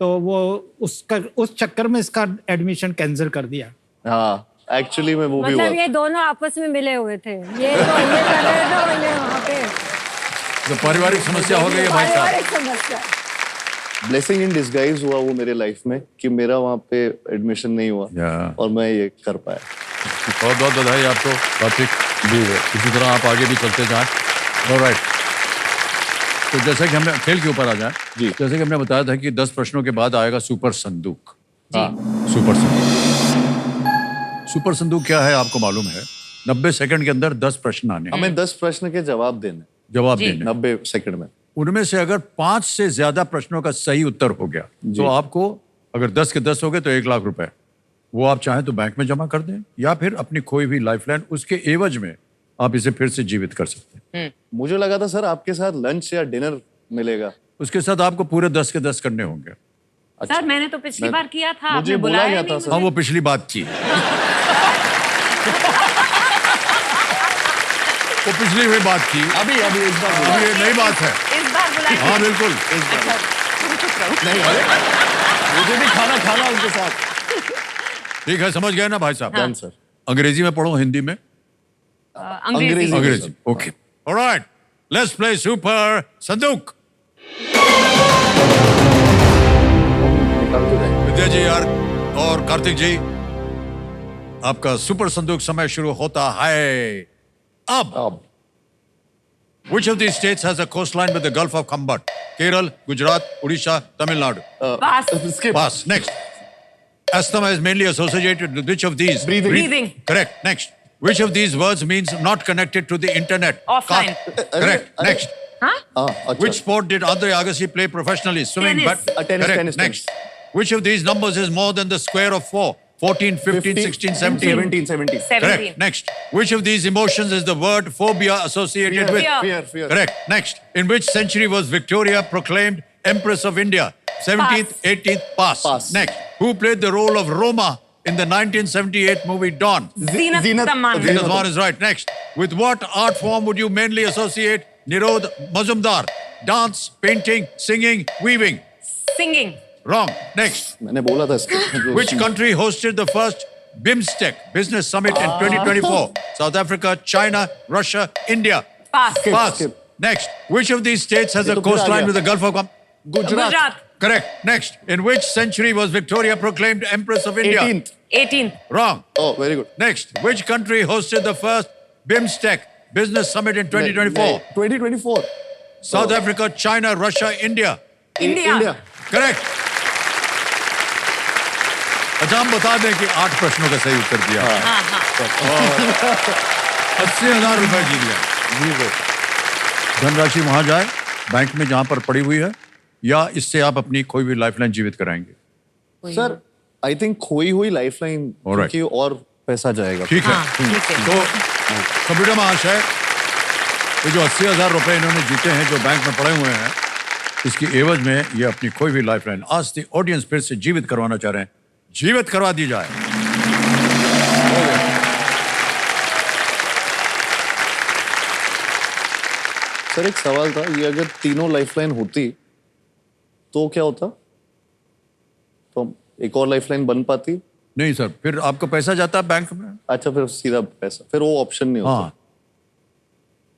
[SPEAKER 17] तो वो उस चक्कर में इसका एडमिशन कैंसिल कर दिया।
[SPEAKER 2] हाँ, एक्चुअली में वो भी
[SPEAKER 16] मतलब ये दोनों आपस में मिले हुए थे, ये तो ये कर रहे थे और ये वहाँ पे।
[SPEAKER 3] तो पारिवारिक समस्या हो गई है भाई साहब।
[SPEAKER 16] पारिवारिक समस्या।
[SPEAKER 2] ब्लेसिंग इन डिस्गाइज हुआ वो मेरे लाइफ में कि मेरा वहाँ पे एडमिशन नहीं हुआ और मैं ये कर पाया।
[SPEAKER 3] बहुत बहुत बधाई आपको कार्तिक जी। इसी तरह आप आगे भी चलते जाएं। ऑलराइट, तो जैसे कि हमने खेल के ऊपर आ जाए जी, जैसे कि हमने बताया था कि 10 प्रश्नों के बाद आएगा सुपर संदूक। सुपर संदूक, सुपर संदूक क्या है आपको मालूम है? 90 सेकंड के अंदर 10 प्रश्न आने,
[SPEAKER 2] हमें 10 प्रश्न के जवाब देने 90 सेकंड में।
[SPEAKER 3] उनमें से अगर 5 से ज्यादा प्रश्नों का सही उत्तर हो गया तो आपको, अगर 10 के 10 हो गए तो 1 लाख रुपए, वो आप चाहें तो बैंक में जमा कर दें या फिर अपनी खोई हुई लाइफलाइन, उसके एवज में आप इसे फिर से जीवित कर सकते हैं।
[SPEAKER 2] मुझे लगा था सर आपके साथ लंच या डिनर मिलेगा।
[SPEAKER 3] उसके साथ आपको पूरे 10 के 10 करने होंगे।
[SPEAKER 1] सर मैंने तो पिछली बार किया था,
[SPEAKER 2] मुझे
[SPEAKER 1] आपने
[SPEAKER 2] बोला
[SPEAKER 1] बुलाया
[SPEAKER 2] गया था
[SPEAKER 1] नहीं।
[SPEAKER 3] हाँ, वो पिछली बात थी। वो पिछली हुई बात थी।
[SPEAKER 2] अभी इस बार
[SPEAKER 3] अभी ये नई बात है।
[SPEAKER 1] इस बार बुलाया।
[SPEAKER 3] हाँ बिल्कुल।
[SPEAKER 2] नहीं, मुझे भी खाना उनके साथ।
[SPEAKER 3] ठीक है, समझ गए ना भाई साहब?
[SPEAKER 2] हाँ सर।
[SPEAKER 3] अंग्रेजी में पढ़ो, हिंदी में?
[SPEAKER 1] अंग्रेजी।
[SPEAKER 3] Okay, alright, let's play super संदूक। विद्या जी यार और कार्तिक जी, आपका सुपर संदूक समय शुरू होता है अब। Which of these states has a coastline with the Gulf of Khambhat? Kerala, Gujarat, Orissa, Tamil Nadu. Pass. Next. Asthma is mainly associated with which of these?
[SPEAKER 1] Breathing.
[SPEAKER 3] Correct. Next. Which of these words means not connected to the internet?
[SPEAKER 1] Offline.
[SPEAKER 3] Correct. Next.
[SPEAKER 1] Huh?
[SPEAKER 3] Which sport did Andre Agassi play professionally? Swimming.
[SPEAKER 1] Tennis.
[SPEAKER 3] Correct.
[SPEAKER 2] Tennis.
[SPEAKER 3] Next. Which of these numbers is more than the square of 4? 14, 15, 16, 17.
[SPEAKER 2] 17.
[SPEAKER 1] 17.
[SPEAKER 3] Correct. Next. Which of these emotions is the word phobia associated with?
[SPEAKER 2] Fear.
[SPEAKER 3] Correct. Next. In which century was Victoria proclaimed Empress of India? 17th, 18th, pass. Next. Who played the role of Roma in the 1978 movie Dawn?
[SPEAKER 1] Zinat Aman.
[SPEAKER 3] Zinat Aman is right. Next. With what art form would you mainly associate Nirod Mazumdar? Dance, painting, singing, weaving?
[SPEAKER 1] Singing.
[SPEAKER 3] Wrong. Next.
[SPEAKER 2] मैंने बोला था इसको.
[SPEAKER 3] Which country hosted the first BIMSTEC Business Summit in 2024? South Africa, China, Russia, India.
[SPEAKER 1] Pass.
[SPEAKER 3] Pass. Next. Which of these states has a coastline with the Gulf of
[SPEAKER 1] Gujarat.
[SPEAKER 3] Correct. Next. In which century was Victoria proclaimed Empress of India?
[SPEAKER 1] 18th.
[SPEAKER 3] Wrong.
[SPEAKER 2] Oh, very good.
[SPEAKER 3] Next. Which country hosted the first BIMSTEC Business Summit in 2024?
[SPEAKER 2] 2024.
[SPEAKER 3] South Africa, China, Russia, India.
[SPEAKER 1] India.
[SPEAKER 3] Correct. अच्छा, हम बता दें कि 8 प्रश्नों का सही उत्तर दिया. 80,000 रुपए जीत गया. धनराशि वहां जाए बैंक में जहां पर पड़ी हुई है, या इससे आप अपनी खोई हुई लाइफलाइन जीवित कराएंगे?
[SPEAKER 2] सर, आई थिंक खोई हुई लाइफलाइन की और पैसा जाएगा.
[SPEAKER 3] ठीक है. तो कंप्यूटर महाशय, ये जो 80,000 रुपए इन्होंने जीते हैं जो बैंक में पड़े हुए हैं, इसकी एवज में ये अपनी खोई हुई लाइफलाइन आज से ऑडियंस फिर से जीवित करवाना चाह रहे हैं. जीवित करवा दी जाए.
[SPEAKER 2] सर, एक सवाल था, ये अगर तीनों लाइफलाइन होती तो क्या होता? तो एक और लाइफलाइन बन पाती?
[SPEAKER 3] नहीं सर, फिर आपको पैसा जाता है बैंक में.
[SPEAKER 2] अच्छा, फिर सीधा पैसा, फिर वो ऑप्शन नहीं होता.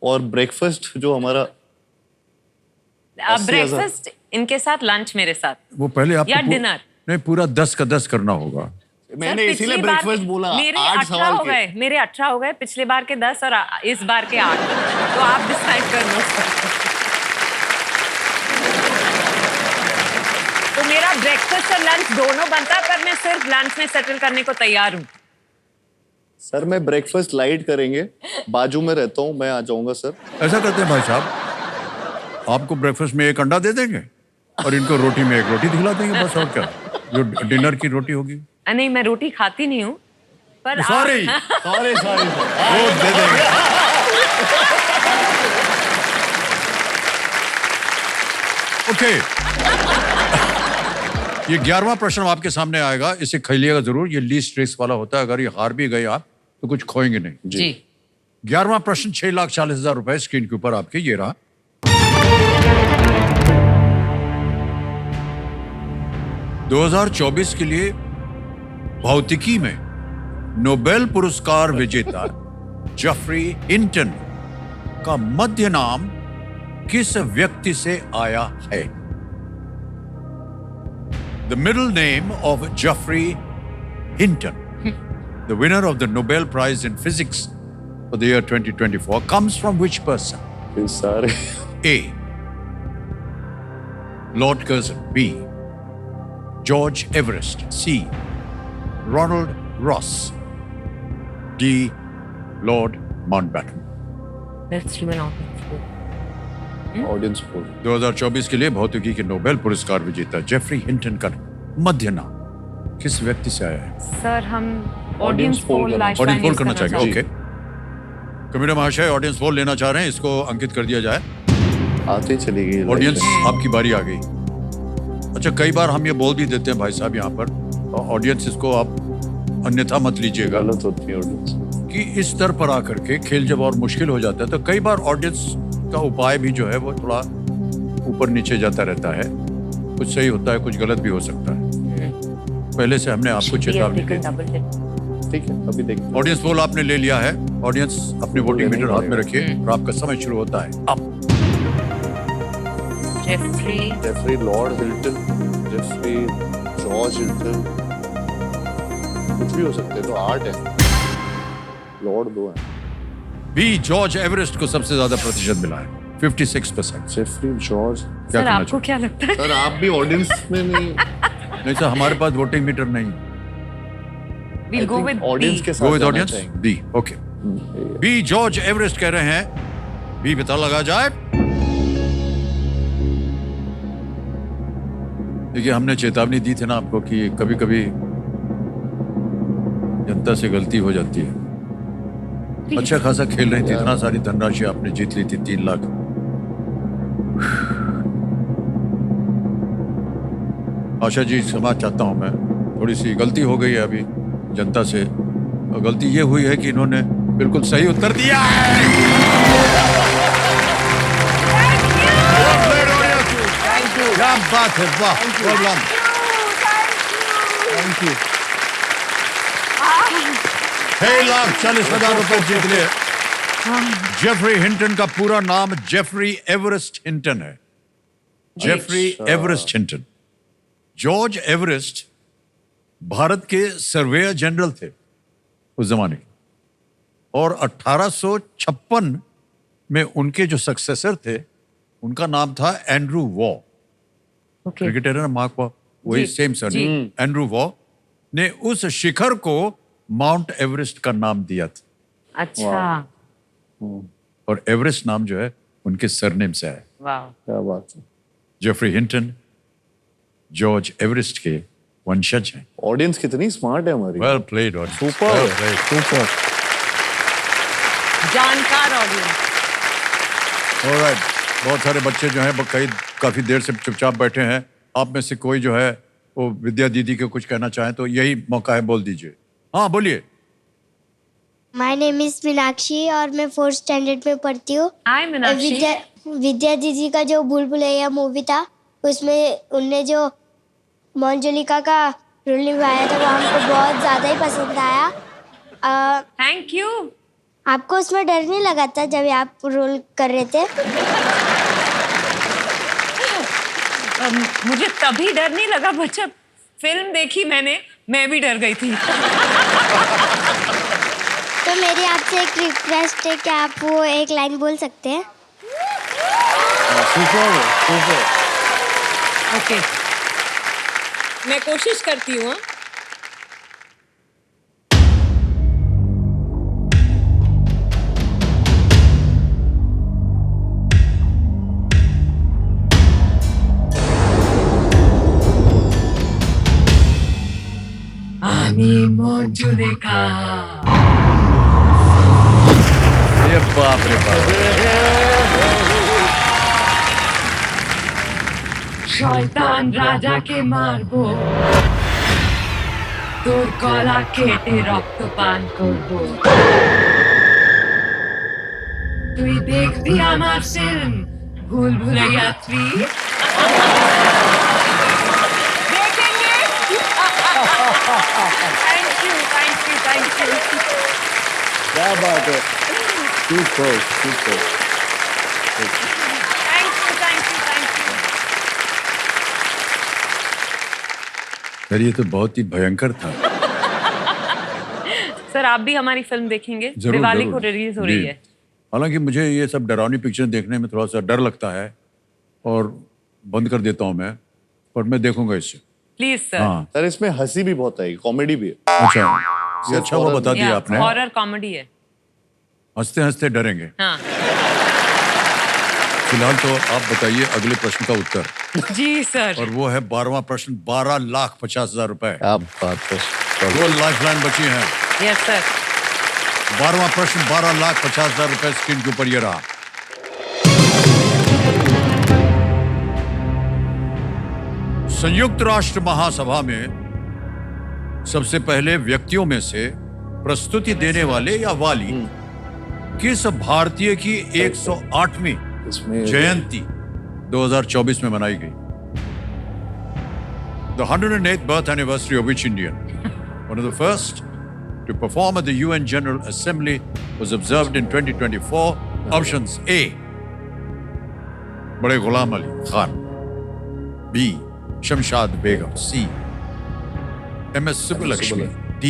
[SPEAKER 2] और ब्रेकफास्ट जो हमारा
[SPEAKER 1] ब्रेकफास्ट इनके साथ, लंच मेरे साथ,
[SPEAKER 3] वो पहले आपको
[SPEAKER 1] या डिनर.
[SPEAKER 3] नहीं, पूरा 10 का 10 करना होगा.
[SPEAKER 2] मैंने इसीलिए ब्रेकफास्ट बोला.
[SPEAKER 1] मेरे 18 हो गए, मेरे 18 हो गए, पिछले बार के 10 और इस बार के 8. तो आप डिसाइड कर लो. तो मेरा ब्रेकफास्ट और लंच दोनों बनता, पर मैं सिर्फ लंच में सेटल करने को तैयार हूँ.
[SPEAKER 2] सर, मैं ब्रेकफास्ट लाइट करेंगे, बाजू में रहता हूँ, मैं आ जाऊंगा सर.
[SPEAKER 3] ऐसा करते हैं भाई साहब, आपको ब्रेकफास्ट में 1 अंडा दे देंगे और इनको रोटी में 1 रोटी खिला देंगे, बस. और क्या, जो डिनर की रोटी होगी.
[SPEAKER 1] नहीं, मैं रोटी खाती नहीं हूँ, पर
[SPEAKER 3] सॉरी वो दे देंगे. ओके. ये 11वां प्रश्न आपके सामने आएगा, इसे खेलिएगा जरूर. ये लीस्ट रिस्क वाला होता है. अगर ये हार भी गए आप तो कुछ खोएंगे नहीं.
[SPEAKER 1] जी.
[SPEAKER 3] 11वां प्रश्न 6,40,000 रुपए स्क्रीन के ऊपर आपके. ये रहा. (2024) के लिए भौतिकी में नोबेल पुरस्कार विजेता जेफरी हिंटन का मध्य नाम किस व्यक्ति से आया है? The middle name of Geoffrey Hinton, the winner of the Nobel Prize in Physics for the year 2024, comes from which person? A. Lord Curzon. B. George Everest. C. Ronald Ross. D. Lord Mountbatten.
[SPEAKER 1] Let's do an
[SPEAKER 2] audience poll.
[SPEAKER 3] 2024 के लिए भौतिकी के Nobel पुरस्कार विजेता Jeffrey Hinton का मध्य नाम किस व्यक्ति से आया है?
[SPEAKER 1] सर, हम ऑडियंस पोल
[SPEAKER 3] करना चाहेंगे. ओके. कंप्यूटर महाशय, ऑडियंस पोल लेना चाह रहे हैं, इसको अंकित कर दिया जाए.
[SPEAKER 2] आते चलेगी
[SPEAKER 3] ऑडियंस, आपकी बारी आ गई. अच्छा, कई बार हम ये बोल भी देते हैं भाई साहब यहाँ पर, ऑडियंस इसको आप अन्यथा मत लीजिएगा,
[SPEAKER 2] गलत होती है ऑडियंस,
[SPEAKER 3] कि इस स्तर पर आकर के खेल जब और मुश्किल हो जाता है तो कई बार ऑडियंस का उपाय भी जो है वो थोड़ा ऊपर नीचे जाता रहता है. कुछ सही होता है, कुछ गलत भी हो सकता है. पहले से हमने आपको चेतावनी दी.
[SPEAKER 2] ठीक है, अभी देखते हैं.
[SPEAKER 3] ऑडियंस पोल आपने ले लिया है. ऑडियंस अपने वोटिंग मीटर हाथ में रखिए और आपका समय शुरू होता है अब.
[SPEAKER 2] Geoffrey Lord Hilton, Geoffrey George Hilton, कुछ भी हो सकते हैं. तो 8 है, लॉर्ड 2 है.
[SPEAKER 3] बी. जॉर्ज एवरेस्ट को सबसे ज्यादा प्रतिशत मिला है. 56%।
[SPEAKER 2] Jeffrey George.
[SPEAKER 3] क्या
[SPEAKER 1] सर
[SPEAKER 3] कहना
[SPEAKER 1] आपको क्या लगता है?
[SPEAKER 2] सर आप भी ऑडियंस में नहीं।
[SPEAKER 3] नहीं सर, हमारे पास वोटिंग मीटर नहीं।
[SPEAKER 1] We'll go with
[SPEAKER 2] audience
[SPEAKER 1] B.
[SPEAKER 2] के
[SPEAKER 3] गो
[SPEAKER 2] साथ
[SPEAKER 3] विद
[SPEAKER 2] जाना
[SPEAKER 3] ऑडियंस।
[SPEAKER 2] चाहेंगे।
[SPEAKER 3] B, okay. B George Everest कह रहे हैं। बी पता लगा जाए। देखिए, हमने चेतावनी दी थी ना आपको कि कभी कभी जनता से गलती हो जाती है। अच्छा खासा खेल रही थी, इतना सारी धनराशि आपने जीत ली थी, 3 लाख। आशा जी, क्षमा चाहता हूं मैं, थोड़ी सी गलती हो गई है अभी जनता से, और गलती ये हुई है कि इन्होंने बिल्कुल सही उत्तर दिया है। क्या बात है, वाह, well done.
[SPEAKER 2] Thank you.
[SPEAKER 3] 6,40,000 रुपए जीत लिए। जेफरी हिंटन का पूरा नाम जेफरी एवरेस्ट हिंटन है। Geoffrey Everest Hinton. George Everest Bharat के सर्वेयर जनरल थे उस जमाने के, और 1856 में उनके जो सक्सेसर थे उनका नाम था एंड्रू वॉ। क्रिकेटर है ना, मार्क वॉ, वही सेम सर। एंड्रू वॉ ने उस शिखर को माउंट एवरेस्ट का नाम दिया था।
[SPEAKER 1] अच्छा,
[SPEAKER 3] और एवरेस्ट नाम जो है उनके सरनेम से है।
[SPEAKER 1] वाह,
[SPEAKER 2] क्या बात है।
[SPEAKER 3] जेफरी हिंटन जॉर्ज एवरेस्ट के वंशज हैं।
[SPEAKER 2] ऑडियंस कितनी स्मार्ट है हमारी।
[SPEAKER 3] वेल प्लेड और
[SPEAKER 2] सुपर सुपर।
[SPEAKER 1] जानकार ऑडियंस।
[SPEAKER 3] ऑलराइट, बहुत सारे बच्चे जो हैं वो काफी देर से चुपचाप बैठे हैं। आप में से कोई जो है वो विद्या दीदी को कुछ कहना चाहें तो यही मौका है, बोल दीजिए। हाँ बोलिए।
[SPEAKER 18] माय नेम इज मीनाक्षी और मैं 4th स्टैंडर्ड में पढ़ती हूँ।
[SPEAKER 1] हाय मीनाक्षी।
[SPEAKER 18] विद्या दीदी का जो भूल भुलैया मूवी था उसमें उनने जो मंजुलिका का रोल निभाया था वो हमको बहुत ज़्यादा ही पसंद आया।
[SPEAKER 1] Thank you.
[SPEAKER 18] आपको उसमें डर नहीं लगा था जब आप रोल कर रहे थे?
[SPEAKER 1] मुझे तभी डर नहीं लगा, पर जब फिल्म देखी मैं भी डर गई थी।
[SPEAKER 18] तो मेरी आपसे एक रिक्वेस्ट है कि आप वो एक लाइन बोल सकते हैं?
[SPEAKER 16] ओके, मैं कोशिश करती हूँ।
[SPEAKER 3] ये बाप रे बाप।
[SPEAKER 19] শয়তান রাজাকে মারবো, তোর গলা কেটে রক্ত পান করবো। তুই দেখবি আমার ফিল্ম ভুল ভুলাইয়া 3।
[SPEAKER 1] Thank you.
[SPEAKER 2] क्या बात है। Super super.
[SPEAKER 1] Thank you.
[SPEAKER 3] यार ये तो बहुत ही भयंकर था।
[SPEAKER 1] सर आप भी हमारी फिल्म देखेंगे?
[SPEAKER 3] जरूर,
[SPEAKER 1] दिवाली
[SPEAKER 3] जरूर।
[SPEAKER 1] को रिलीज हो रही
[SPEAKER 3] जी।
[SPEAKER 1] है।
[SPEAKER 3] हालांकि मुझे ये सब डरावनी पिक्चर देखने में थोड़ा सा डर लगता है और बंद कर देता हूँ मैं, पर मैं देखूंगा इससे।
[SPEAKER 1] Please sir.
[SPEAKER 3] हाँ
[SPEAKER 2] सर इसमें हंसी भी बहुत आई, कॉमेडी भी है।
[SPEAKER 3] अच्छा, ये अच्छा वो बता दिया आपने।
[SPEAKER 1] हॉरर कॉमेडी है।
[SPEAKER 3] हंसते हंसते डरेंगे।
[SPEAKER 1] हाँ।
[SPEAKER 3] फिलहाल तो आप बताइए अगले प्रश्न का उत्तर।
[SPEAKER 1] जी सर।
[SPEAKER 3] और वो है 12वां प्रश्न, 12,50,000 रुपए।
[SPEAKER 2] क्या बात है।
[SPEAKER 3] 2 लाइफलाइन बची हैं।
[SPEAKER 1] Yes sir.
[SPEAKER 3] 12वां प्रश्न, 12,50,000 रुपए स्क्रीन के ऊपर ये रहा। संयुक्त राष्ट्र महासभा में सबसे पहले व्यक्तियों में से प्रस्तुति देने वाले या वाली किस भारतीय की 108वीं जयंती 2024 में मनाई गई? The 108th birth anniversary of which Indian, one of the first to perform at the UN General Assembly, was observed in 2024. Options A, Bade Ghulam Ali Khan. B, Shamshad Begum. C, M.S. Subbulakshmi. D,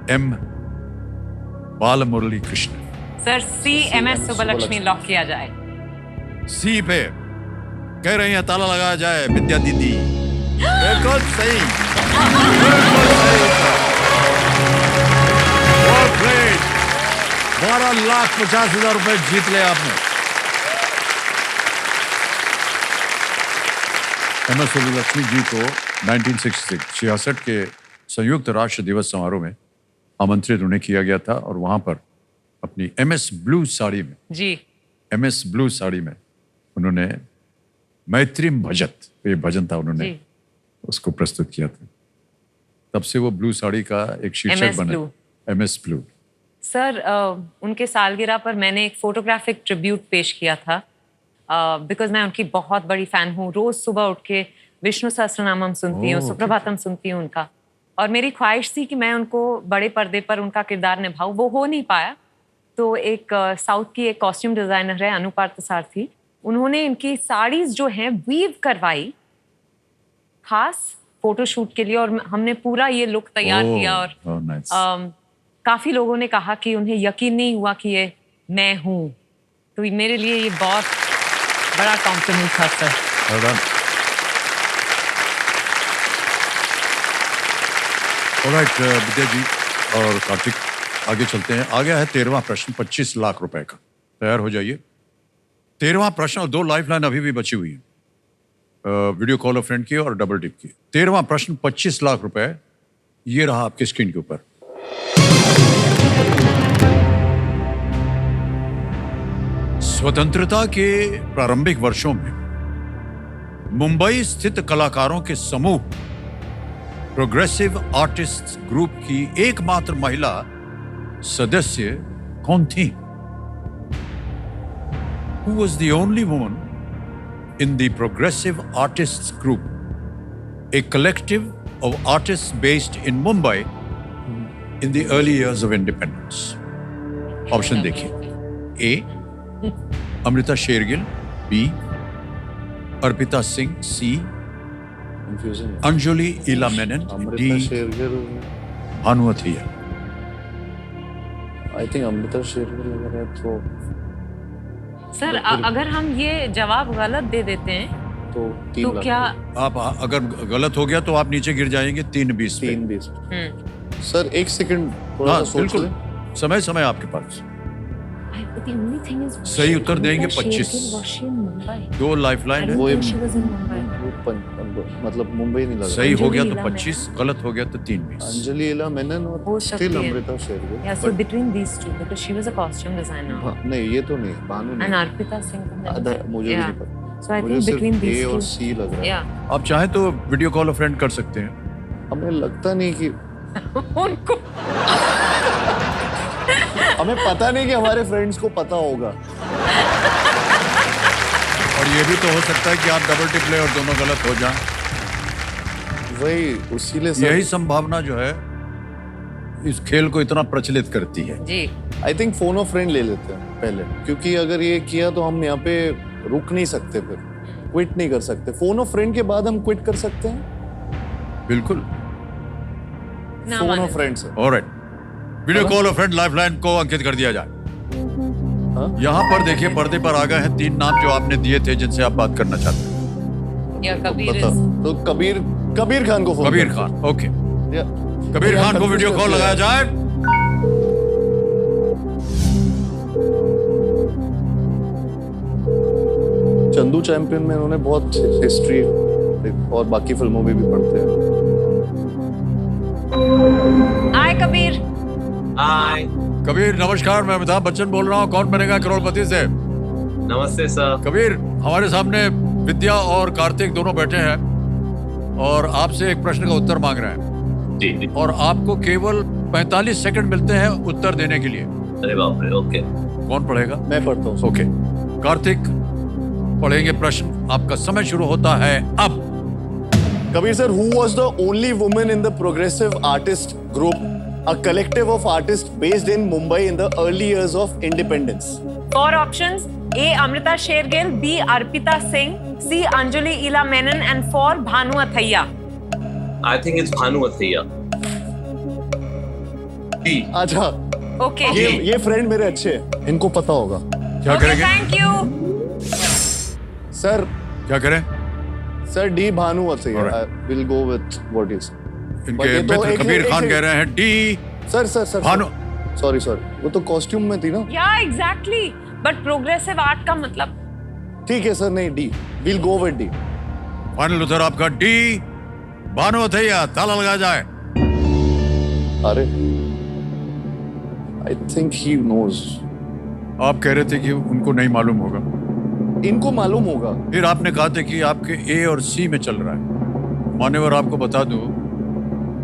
[SPEAKER 3] M. Balamurali Krishna.
[SPEAKER 1] Sir C MS Subbulakshmi lock किया जाए।
[SPEAKER 3] सी पे कह रही हैं ताला लगाया जाए विद्या दीदी। बिल्कुल सही, बिल्कुल सही। Well played। 12,50,000 रुपए जीत ले आपने। MS सुब्बलक्ष्मी जी को 1966 के संयुक्त राष्ट्र दिवस समारोह में आमंत्रित उन्हें किया गया था और वहां पर अपनी MS ब्लू साड़ी में MS ब्लू साड़ी में उन्होंने मैत्रीम भजत, ये भजन था, उन्होंने उसको प्रस्तुत किया था। तब से वो ब्लू साड़ी का एक शीर्षक बना, MS ब्लू।
[SPEAKER 1] सर उनके सालगिरह पर मैंने एक फोटोग्राफिक ट्रिब्यूट पेश किया था, बिकॉज मैं उनकी बहुत बड़ी फैन हूँ। रोज सुबह उठ के विष्णु सहस्त्रनामम सुनती हूँ, सुप्रभातम सुनती हूँ उनका, और मेरी ख्वाहिश थी कि मैं उनको बड़े पर्दे पर उनका किरदार निभाऊं। वो हो नहीं पाया, तो एक साउथ की एक कॉस्ट्यूम डिजाइनर है अनु पार्थसारथी, उन्होंने इनकी साड़ीज जो हैं वीव करवाई खास फोटोशूट के लिए, और हमने पूरा ये लुक तैयार किया। और काफी लोगों ने कहा कि उन्हें यकीन नहीं हुआ कि ये मैं हूँ, तो मेरे लिए ये बहुत बड़ा कॉम्प्लीमेंट था सर।
[SPEAKER 3] ऑलराइट विद्या जी और कार्तिक, आगे चलते हैं। आगे है 13वां प्रश्न, 25 लाख रुपए का। तैयार हो जाइए। 13वां प्रश्न, और 2 लाइफलाइन अभी भी बची हुई है, वीडियो कॉल ऑफ फ्रेंड की और डबल टिप की। 13वां प्रश्न 25 लाख रुपए, ये रहा आपकी स्क्रीन के ऊपर। स्वतंत्रता के प्रारंभिक वर्षों में मुंबई स्थित कलाकारों के समूह प्रोग्रेसिव आर्टिस्ट ग्रुप की एकमात्र महिला सदस्य कौन थी? Who was the only woman in the Progressive Artists Group, a collective of artists based in Mumbai in the early years of independence? Option देखिए। A. Amrita Shergil, B. Arpita Singh, C. Anjolie Ela Menon, D. Bhanu Athaiya.
[SPEAKER 2] I think Amrita Shergil अगर है तो
[SPEAKER 1] सर अगर हम ये जवाब गलत दे देते हैं
[SPEAKER 2] तो
[SPEAKER 1] क्या
[SPEAKER 3] आप अगर गलत हो गया तो आप नीचे गिर जाएंगे 320 पे।
[SPEAKER 2] 320। सर एक सेकंड थोड़ा सा सोच लें।
[SPEAKER 3] समय आपके पास। सही उत्तर देंगे 25। 2 लाइफलाइन है।
[SPEAKER 2] मतलब मुंबई नहीं लगा।
[SPEAKER 3] सही हो गया तो 25, गलत हो गया तो 320।
[SPEAKER 2] अंजलि इला मेनन और still Amrita Shergil.
[SPEAKER 1] Yeah, so between these two, because she was a costume designer.
[SPEAKER 2] नहीं ये तो नहीं, भानु नहीं।
[SPEAKER 1] And अर्पिता सिंह
[SPEAKER 2] मुझे नहीं पता।
[SPEAKER 1] So I think between these
[SPEAKER 2] A
[SPEAKER 1] two.
[SPEAKER 2] और C लग रहा है।
[SPEAKER 1] Yeah.
[SPEAKER 3] आप चाहें तो वीडियो कॉल ऑफ फ्रेंड कर सकते हैं।
[SPEAKER 2] हमें लगता नहीं कि
[SPEAKER 1] उनको
[SPEAKER 2] हमें पता नहीं कि हमारे फ्रेंड्स को पता होगा।
[SPEAKER 3] और ये भी तो हो सकता है कि आप डबल टिप ले और दोनों गलत हो जाएं।
[SPEAKER 2] वही उसीलिए
[SPEAKER 3] यही संभावना जो है इस खेल को इतना प्रचलित करती है।
[SPEAKER 1] जी।
[SPEAKER 2] I think phone of friend ले लेते हैं पहले, क्योंकि अगर ये किया तो हम यहाँ पे रुक नहीं सकते, फिर क्विट नहीं कर सकते। फोन ऑफ फ्रेंड के बाद हम क्विट कर सकते हैं।
[SPEAKER 3] बिल्कुल
[SPEAKER 2] फोन ऑफ फ्रेंड से।
[SPEAKER 3] Alright, video call of friend lifeline को अंकित कर दिया जाए। यहाँ पर देखिए पर्दे पर आ गए हैं 3 नाम जो आपने दिए थे जिनसे आप बात करना चाहते हैं।
[SPEAKER 1] या कबीर
[SPEAKER 2] तो कबीर खान को फोन।
[SPEAKER 3] कबीर खान, ओके। कबीर खान को वीडियो कॉल लगाया जाए।
[SPEAKER 2] चंदू चैंपियन में उन्होंने बहुत हिस्ट्री और बाकी फिल्मों में भी पढ़ते हैं।
[SPEAKER 1] हाय कबीर।
[SPEAKER 20] हाय
[SPEAKER 3] कबीर नमस्कार, मैं अमिताभ बच्चन बोल रहा हूँ कौन बनेगा करोड़पति से।
[SPEAKER 20] नमस्ते सर।
[SPEAKER 3] कबीर, हमारे सामने विद्या और कार्तिक दोनों बैठे हैं और आपसे एक प्रश्न का उत्तर मांग रहे हैं।
[SPEAKER 20] जी।
[SPEAKER 3] और आपको केवल 45 सेकंड मिलते हैं उत्तर देने के लिए।
[SPEAKER 20] अरे बाप रे, ओके।
[SPEAKER 3] कौन पढ़ेगा?
[SPEAKER 2] मैं पढ़ता हूँ।
[SPEAKER 3] ओके, कार्तिक पढ़ेंगे प्रश्न। आपका समय शुरू होता है अब।
[SPEAKER 2] Kabir sir, who was the only woman in the Progressive Artist Group, a collective of artists based in Mumbai in the early years of independence?
[SPEAKER 1] 4 options: A. Amrita Shergill, B. Arpita Singh, C. Anjali Ila Menon, and 4. Bhanu Athaiya.
[SPEAKER 20] I think it's Bhanu Athaiya.
[SPEAKER 2] अच्छा,
[SPEAKER 1] okay
[SPEAKER 2] ये friend मेरे अच्छे हैं, इनको पता होगा
[SPEAKER 3] क्या करेंगे?
[SPEAKER 1] Thank you
[SPEAKER 2] sir.
[SPEAKER 3] क्या करें?
[SPEAKER 2] Sir D Bhanumati will go with what is
[SPEAKER 3] इनके मित्र कबीर खान कह रहे हैं डी।
[SPEAKER 2] सर
[SPEAKER 3] भानु
[SPEAKER 2] सॉरी वो तो कॉस्ट्यूम में थी ना।
[SPEAKER 1] या एग्जैक्टली, बट प्रोग्रेसिव आर्ट का मतलब।
[SPEAKER 2] ठीक है सर, नहीं D, will go with D.
[SPEAKER 3] Final उत्तर आपका डी भानुमति। ताला लगा जाए।
[SPEAKER 2] अरे आई थिंक ही नोज।
[SPEAKER 3] आप कह रहे थे कि उनको नहीं मालूम होगा।
[SPEAKER 2] इनको मालूम होगा।
[SPEAKER 3] फिर आपने कहा था कि आपके ए और सी में चल रहा है। मान्यवर आपको बता दूं,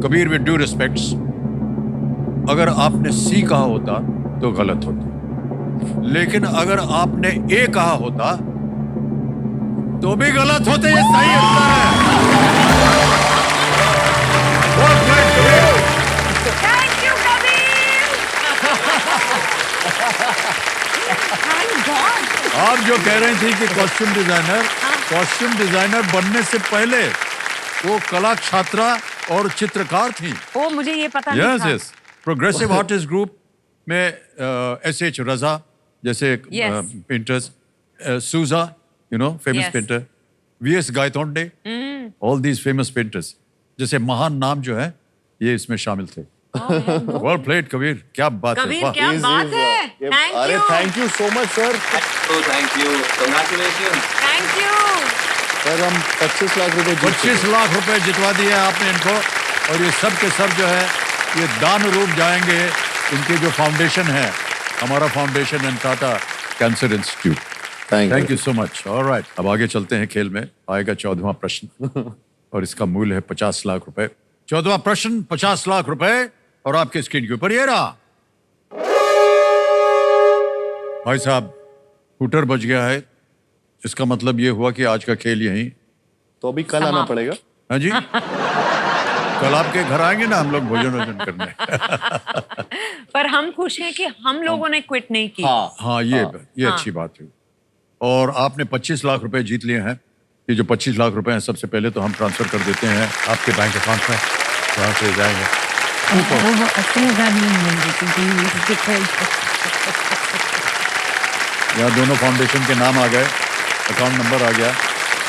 [SPEAKER 3] कबीर विद ड्यू रिस्पेक्ट्स, अगर आपने सी कहा होता तो गलत होता, लेकिन अगर आपने ए कहा होता तो भी गलत होते। ये सही उत्तर है।
[SPEAKER 1] Thank you Kabir.
[SPEAKER 3] आप जो कह रहे थे कि कॉस्ट्यूम डिजाइनर बनने से पहले वो कला छात्रा और चित्रकार थी।
[SPEAKER 1] ओ, मुझे ये पता नहीं था।
[SPEAKER 3] यस प्रोग्रेसिव आर्टिस्ट ग्रुप में एस.एच. रजा जैसे पेंटर्स, सूजा famous painter, VS. Gaitonde, all these famous painters जैसे महान नाम जो है ये इसमें शामिल थे। वेल प्लेड कबीर, क्या बात है।
[SPEAKER 1] कबीर क्या बात है।
[SPEAKER 2] अरे thank you so much sir.
[SPEAKER 20] Thank you, congratulation.
[SPEAKER 1] Thank you
[SPEAKER 2] sir. हम 25 लाख रुपए
[SPEAKER 3] 25 लाख रुपए जितवा दिए आपने इनको, और ये सब के सब जो है ये दान रूप जाएंगे इनके जो फाउंडेशन है, हमारा foundation and Tata cancer institute. Thank you so much. Alright, अब आगे चलते हैं। खेल में आएगा 14वां प्रश्न और इसका मूल्य है 50 लाख रुपए। 14वां प्रश्न 50 लाख रुपए और आपके स्क्रीन के ऊपर ये रहा। भाई साहब हूटर बज गया है, इसका मतलब ये हुआ कि आज का खेल यहीं।
[SPEAKER 2] तो अभी कल आना पड़ेगा।
[SPEAKER 3] हाँ जी, कल आपके घर आएंगे ना हम लोग भोजन करने।
[SPEAKER 1] पर हम खुश हैं कि हम लोगों ने क्विट नहीं की।
[SPEAKER 3] हाँ ये अच्छी बात है। और आपने 25 लाख रुपए जीत लिए हैं। ये जो 25 लाख रुपए हैं सबसे पहले तो हम ट्रांसफर कर देते हैं आपके बैंक अकाउंट में, वहाँ से जाएंगे। यहाँ दोनों फाउंडेशन के नाम आ गए, अकाउंट नंबर आ गया,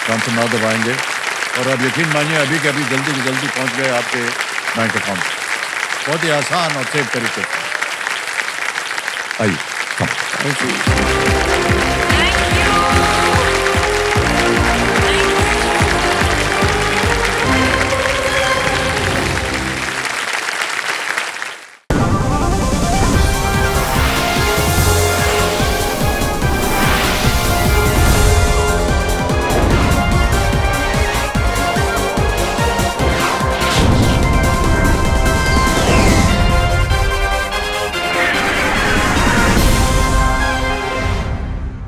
[SPEAKER 3] ट्रांसफर नाउ दबाएंगे और अब यकीन मानिए अभी के अभी जल्दी से जल्दी पहुँच गए आपके बैंक अकाउंट। बहुत ही आसान और सेफ तरीके से। आइए।